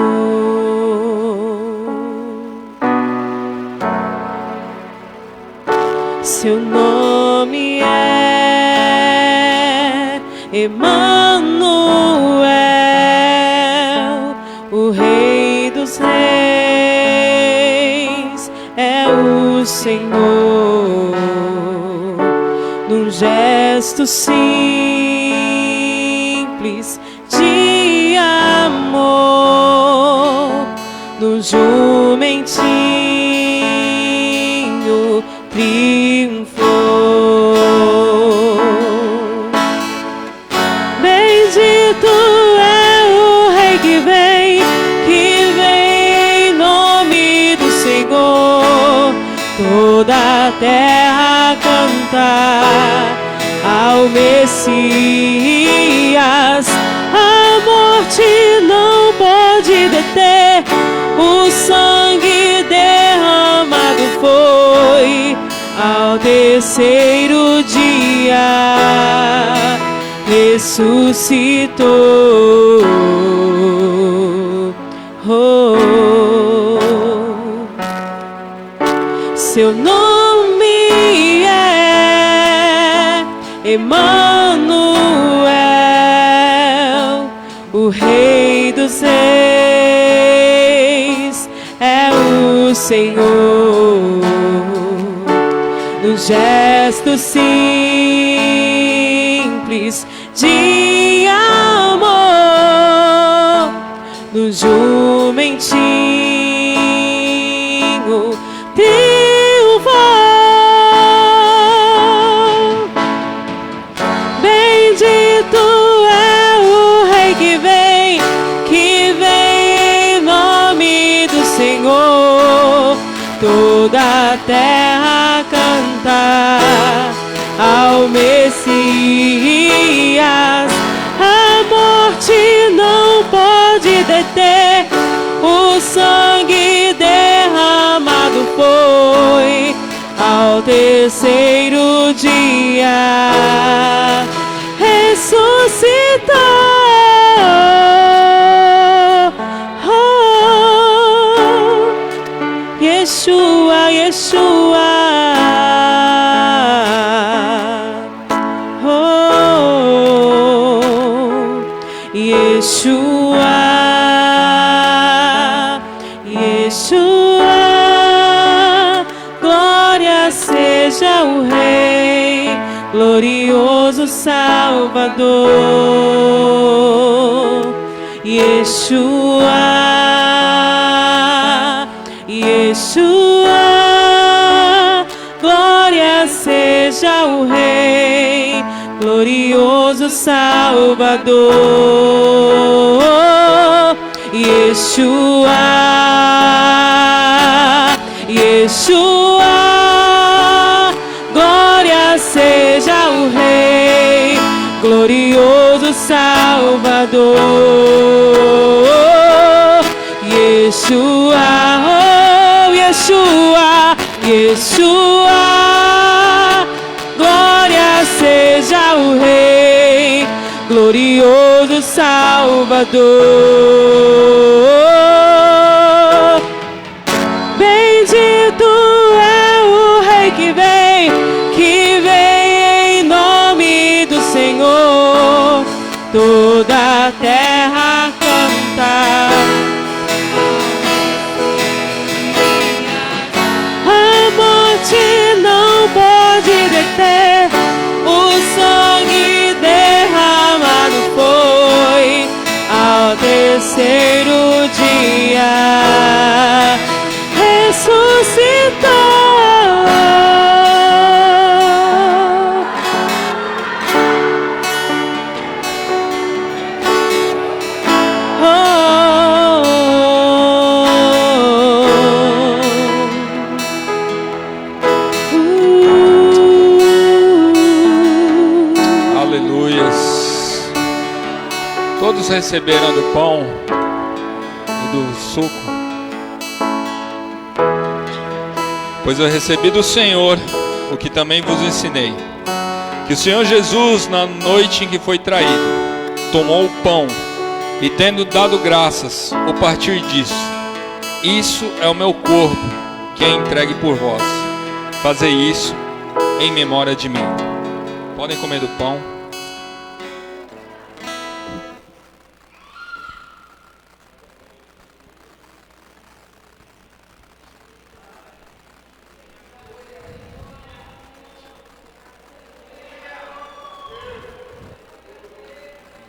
B: Seu nome é Emanuel, o Rei dos Reis é o Senhor. Num gesto simples de amor, num jumentinho triunfou. Bendito é o Rei que vem em nome do Senhor. Toda a terra cantar ao Messias. A morte não pode deter, o sangue derramado foi. Ao terceiro dia ressuscitou. Oh, seu nome é Emanuel, o Rei dos Reis é o Senhor. Nos gestos simples de amor, no jumentinho triunfou. Bendito é o Rei que vem em nome do Senhor. Toda a terra cantar ao Messias. A morte não pode deter, o sangue derramado foi ao terceiro dia. Ressuscitou. Yeshua, Yeshua, Yeshua, Yeshua, glória seja o Rei, glorioso Salvador. Yeshua, Yeshua, glória seja o Rei, glorioso Salvador. Yeshua, Yeshua, glória seja o Rei, glorioso Salvador. Yeshua, oh Yeshua, Yeshua, glória seja o Rei, glorioso Salvador. Bendito é o Rei que vem em nome do Senhor. Toda a terra canta. Não pode deter, o sangue derramado foi ao terceiro dia. Ressuscitou.
A: Todos receberam do pão e do suco, pois eu recebi do Senhor o que também vos ensinei, que o Senhor Jesus, na noite em que foi traído, tomou o pão e, tendo dado graças, o partir disso: isso é o meu corpo, que é entregue por vós. Fazei isso em memória de mim. Podem comer do pão.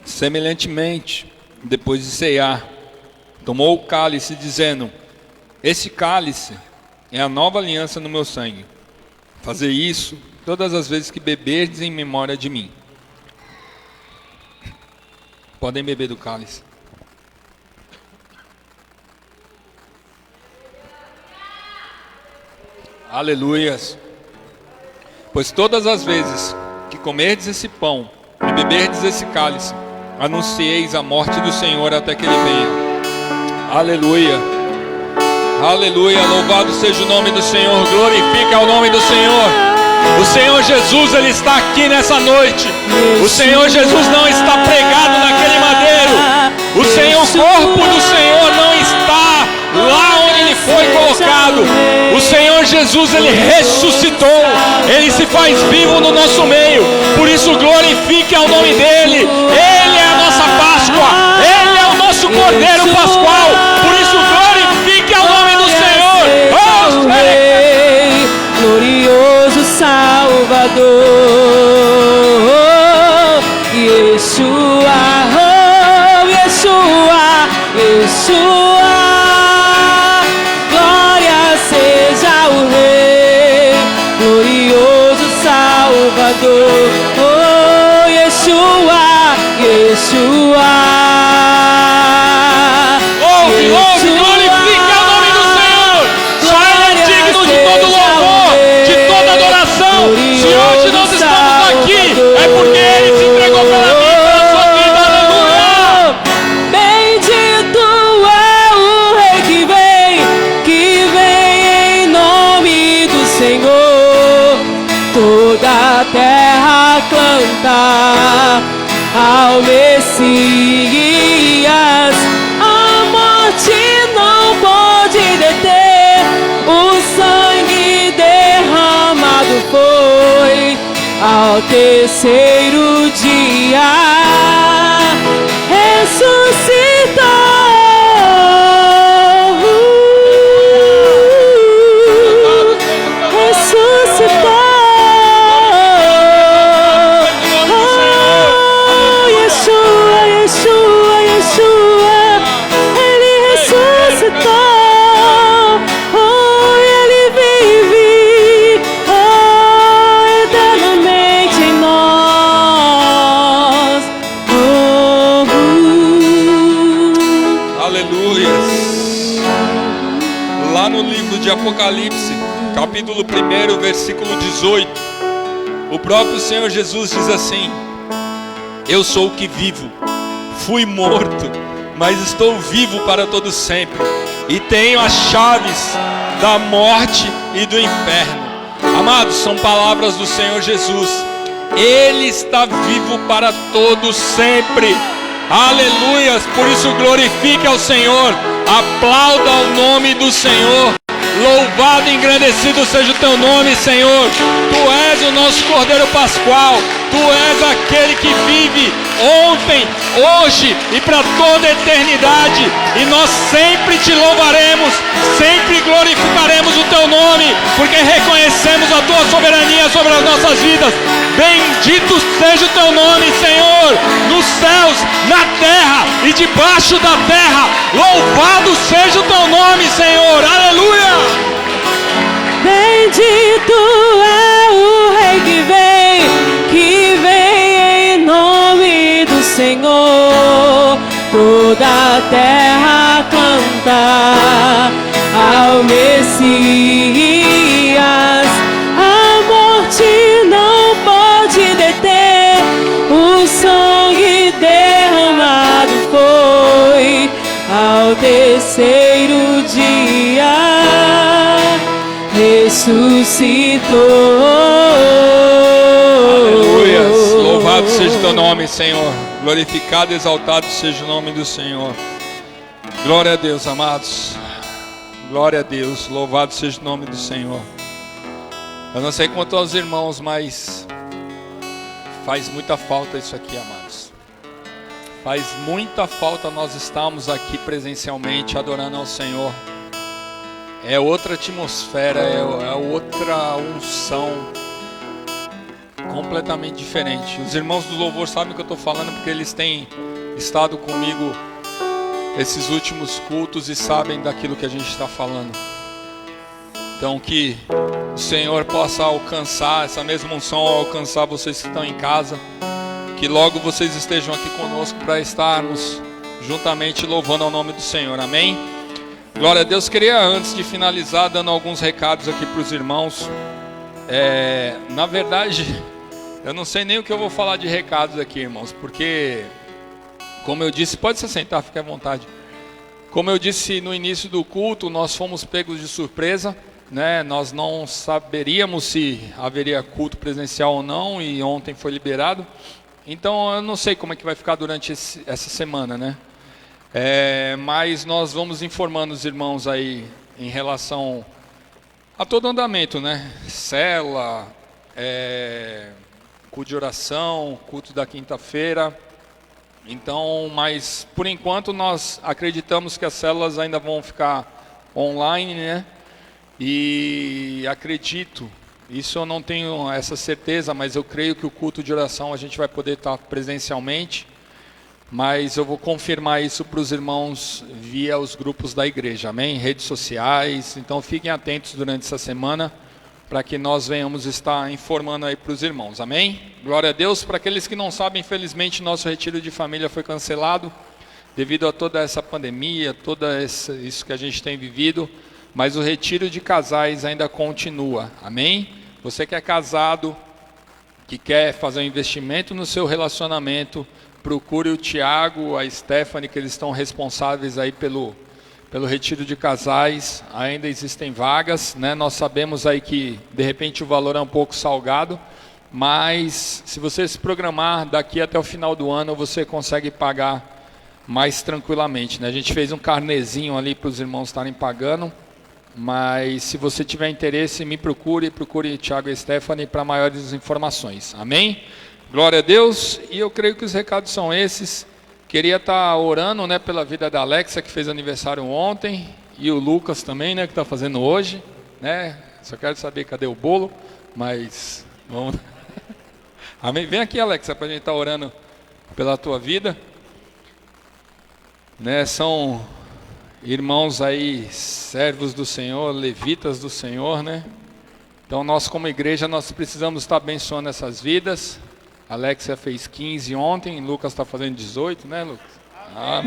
A: Semelhantemente, depois de ceiar, tomou o cálice, dizendo: esse cálice é a nova aliança no meu sangue. Fazei isso todas as vezes que beberdes em memória de mim. Podem beber do cálice. Aleluias. Pois todas as vezes que comerdes esse pão e beberdes esse cálice, anuncieis a morte do Senhor até que Ele venha. Aleluia. Aleluia. Louvado seja o nome do Senhor. Glorifica o nome do Senhor. O Senhor Jesus, Ele está aqui nessa noite. O Senhor Jesus não está pregado naquele madeiro. O corpo do Senhor não está lá onde Ele foi colocado. O Senhor Senhor Jesus, Ele ressuscitou, Ele se faz vivo no nosso meio. Por isso glorifique ao nome dEle. Ele é a nossa Páscoa, Ele é o nosso Cordeiro Pascual. Por isso glorifique ao nome do Senhor. Oh,
B: Rei, glorioso Salvador, Yeshua, oh Yeshua, Yeshua. Glória seja o Rei, glorioso Salvador, oh Yeshua, Yeshua.
A: Ouve, glorifique ao nome do Senhor. Só Ele é digno de todo louvor, de toda adoração. Se hoje nós estamos aqui, é porque Ele se entregou pela mim, pela sua vida. Aleluia.
B: Bendito é o Rei que vem em nome do Senhor. Toda a terra canta ao Messias. A morte não pode deter, o sangue derramado foi ao terceiro dia. Ressuscitou, ressuscitou. Oh, Yeshua, Yeshua, Yeshua. Ele ressuscitou. Oh, Ele vive, oh, eternamente em nós.
A: Aleluias. Lá no livro de Apocalipse, capítulo 1, versículo 18, o próprio Senhor Jesus diz assim: eu sou o que vivo, fui morto, mas estou vivo para todo sempre, e tenho as chaves da morte e do inferno. Amados, são palavras do Senhor Jesus. Ele está vivo para todo sempre. Aleluias. Por isso glorifique ao Senhor, aplauda o nome do Senhor. Louvado e engrandecido seja o teu nome, Senhor. Tu és o nosso Cordeiro Pascual. Tu és aquele que vive ontem, hoje e para toda a eternidade. E nós sempre te louvaremos, sempre glorificaremos o teu nome, porque reconhecemos a tua soberania sobre as nossas vidas. Bendito seja o teu nome, Senhor, nos céus, na terra e debaixo da terra. Louvado seja o teu nome, Senhor. Aleluia.
B: Bendito é o Rei que vem em nome do Senhor. Toda a terra canta ao Messias. A morte não pode deter, o sangue derramado foi ao terceiro dia. Ressuscitou.
A: Aleluia. Louvado seja o teu nome, Senhor. Glorificado e exaltado seja o nome do Senhor. Glória a Deus, amados. Glória a Deus. Louvado seja o nome do Senhor. Eu não sei quanto aos irmãos, mas faz muita falta isso aqui, amados. Faz muita falta nós estarmos aqui presencialmente adorando ao Senhor. É outra atmosfera, é outra unção, completamente diferente. Os irmãos do louvor sabem o que eu estou falando, porque eles têm estado comigo esses últimos cultos e sabem daquilo que a gente está falando. Então que o Senhor possa alcançar, essa mesma unção alcançar vocês que estão em casa, que logo vocês estejam aqui conosco para estarmos juntamente louvando ao nome do Senhor, amém? Glória a Deus. Queria, antes de finalizar, dando alguns recados aqui para os irmãos. Na verdade, eu não sei nem o que eu vou falar de recados aqui, irmãos, porque, como eu disse, pode se sentar, fique à vontade. Como eu disse no início do culto, nós fomos pegos de surpresa, né? Nós não saberíamos se haveria culto presencial ou não, e ontem foi liberado. Então eu não sei como é que vai ficar durante essa semana, né? Mas nós vamos informando os irmãos aí em relação A todo andamento, né? Cela, culto de oração, culto da quinta-feira. Então, mas por enquanto nós acreditamos que as células ainda vão ficar online, né? E acredito, isso eu não tenho essa certeza, mas eu creio que o culto de oração a gente vai poder estar presencialmente. Mas eu vou confirmar isso para os irmãos via os grupos da igreja, amém? Redes sociais, então fiquem atentos durante essa semana para que nós venhamos estar informando aí para os irmãos, amém? Glória a Deus. Para aqueles que não sabem, infelizmente nosso retiro de família foi cancelado devido a toda essa pandemia, isso que a gente tem vivido, mas o retiro de casais ainda continua, amém? Você que é casado, que quer fazer um investimento no seu relacionamento, procure o Tiago, a Stephanie, que eles estão responsáveis aí pelo retiro de casais. Ainda existem vagas, né? Nós sabemos aí que de repente o valor é um pouco salgado, mas se você se programar daqui até o final do ano, você consegue pagar mais tranquilamente, né? A gente fez um carnezinho ali para os irmãos estarem pagando, mas se você tiver interesse, me procure Tiago e Stephanie para maiores informações, amém? Glória a Deus. E eu creio que os recados são esses. Queria estar orando, né, pela vida da Alexa, que fez aniversário ontem, e o Lucas também, né, que está fazendo hoje, né? Só quero saber cadê o bolo, mas vamos. Amém. Vem aqui, Alexa, para a gente estar orando pela tua vida, né? São irmãos aí, servos do Senhor, levitas do Senhor, né? Então nós como igreja nós precisamos estar abençoando essas vidas. Alexia fez 15 ontem, Lucas está fazendo 18, né, Lucas? Ah,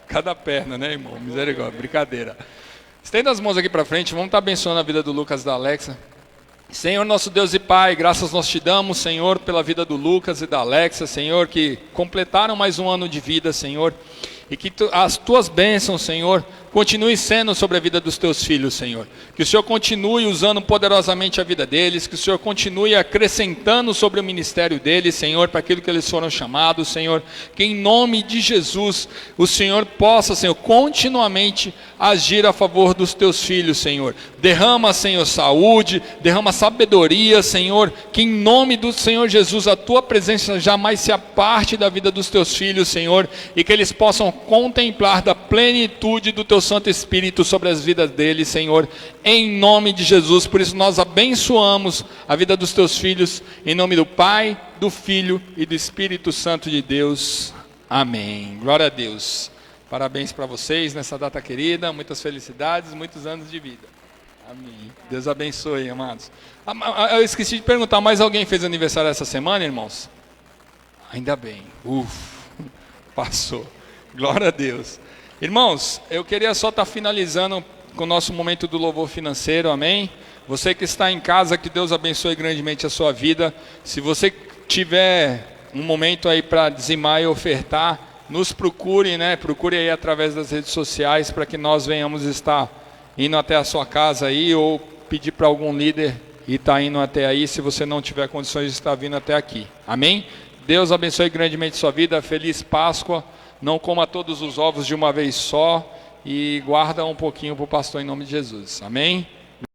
A: cada perna, né, irmão? Misericórdia, brincadeira. Estenda as mãos aqui para frente, vamos estar abençoando a vida do Lucas e da Alexia. Senhor, nosso Deus e Pai, graças nós te damos, Senhor, pela vida do Lucas e da Alexia, Senhor, que completaram mais um ano de vida, Senhor, e que as tuas bênçãos, Senhor, continue sendo sobre a vida dos teus filhos, Senhor. Que o Senhor continue usando poderosamente a vida deles, que o Senhor continue acrescentando sobre o ministério deles, Senhor, para aquilo que eles foram chamados, Senhor. Que em nome de Jesus, o Senhor possa, Senhor, continuamente agir a favor dos teus filhos, Senhor. Derrama, Senhor, saúde, derrama sabedoria, Senhor. Que em nome do Senhor Jesus, a tua presença jamais se aparte da vida dos teus filhos, Senhor, e que eles possam contemplar da plenitude do teu Santo Espírito sobre as vidas deles, Senhor, em nome de Jesus. Por isso nós abençoamos a vida dos teus filhos, em nome do Pai, do Filho e do Espírito Santo de Deus. Amém. Glória a Deus. Parabéns para vocês nessa data querida, muitas felicidades, muitos anos de vida. Amém. Deus abençoe, amados. Eu esqueci de perguntar, mais alguém fez aniversário essa semana, irmãos? Ainda bem. Passou. Glória a Deus. Irmãos, eu queria só estar finalizando com o nosso momento do louvor financeiro, amém? Você que está em casa, que Deus abençoe grandemente a sua vida. Se você tiver um momento aí para dizimar e ofertar, nos procure, né? Procure aí através das redes sociais para que nós venhamos estar indo até a sua casa aí, ou pedir para algum líder e estar indo até aí, se você não tiver condições de estar vindo até aqui, amém? Deus abençoe grandemente a sua vida, feliz Páscoa. Não coma todos os ovos de uma vez só e guarda um pouquinho para o pastor em nome de Jesus. Amém?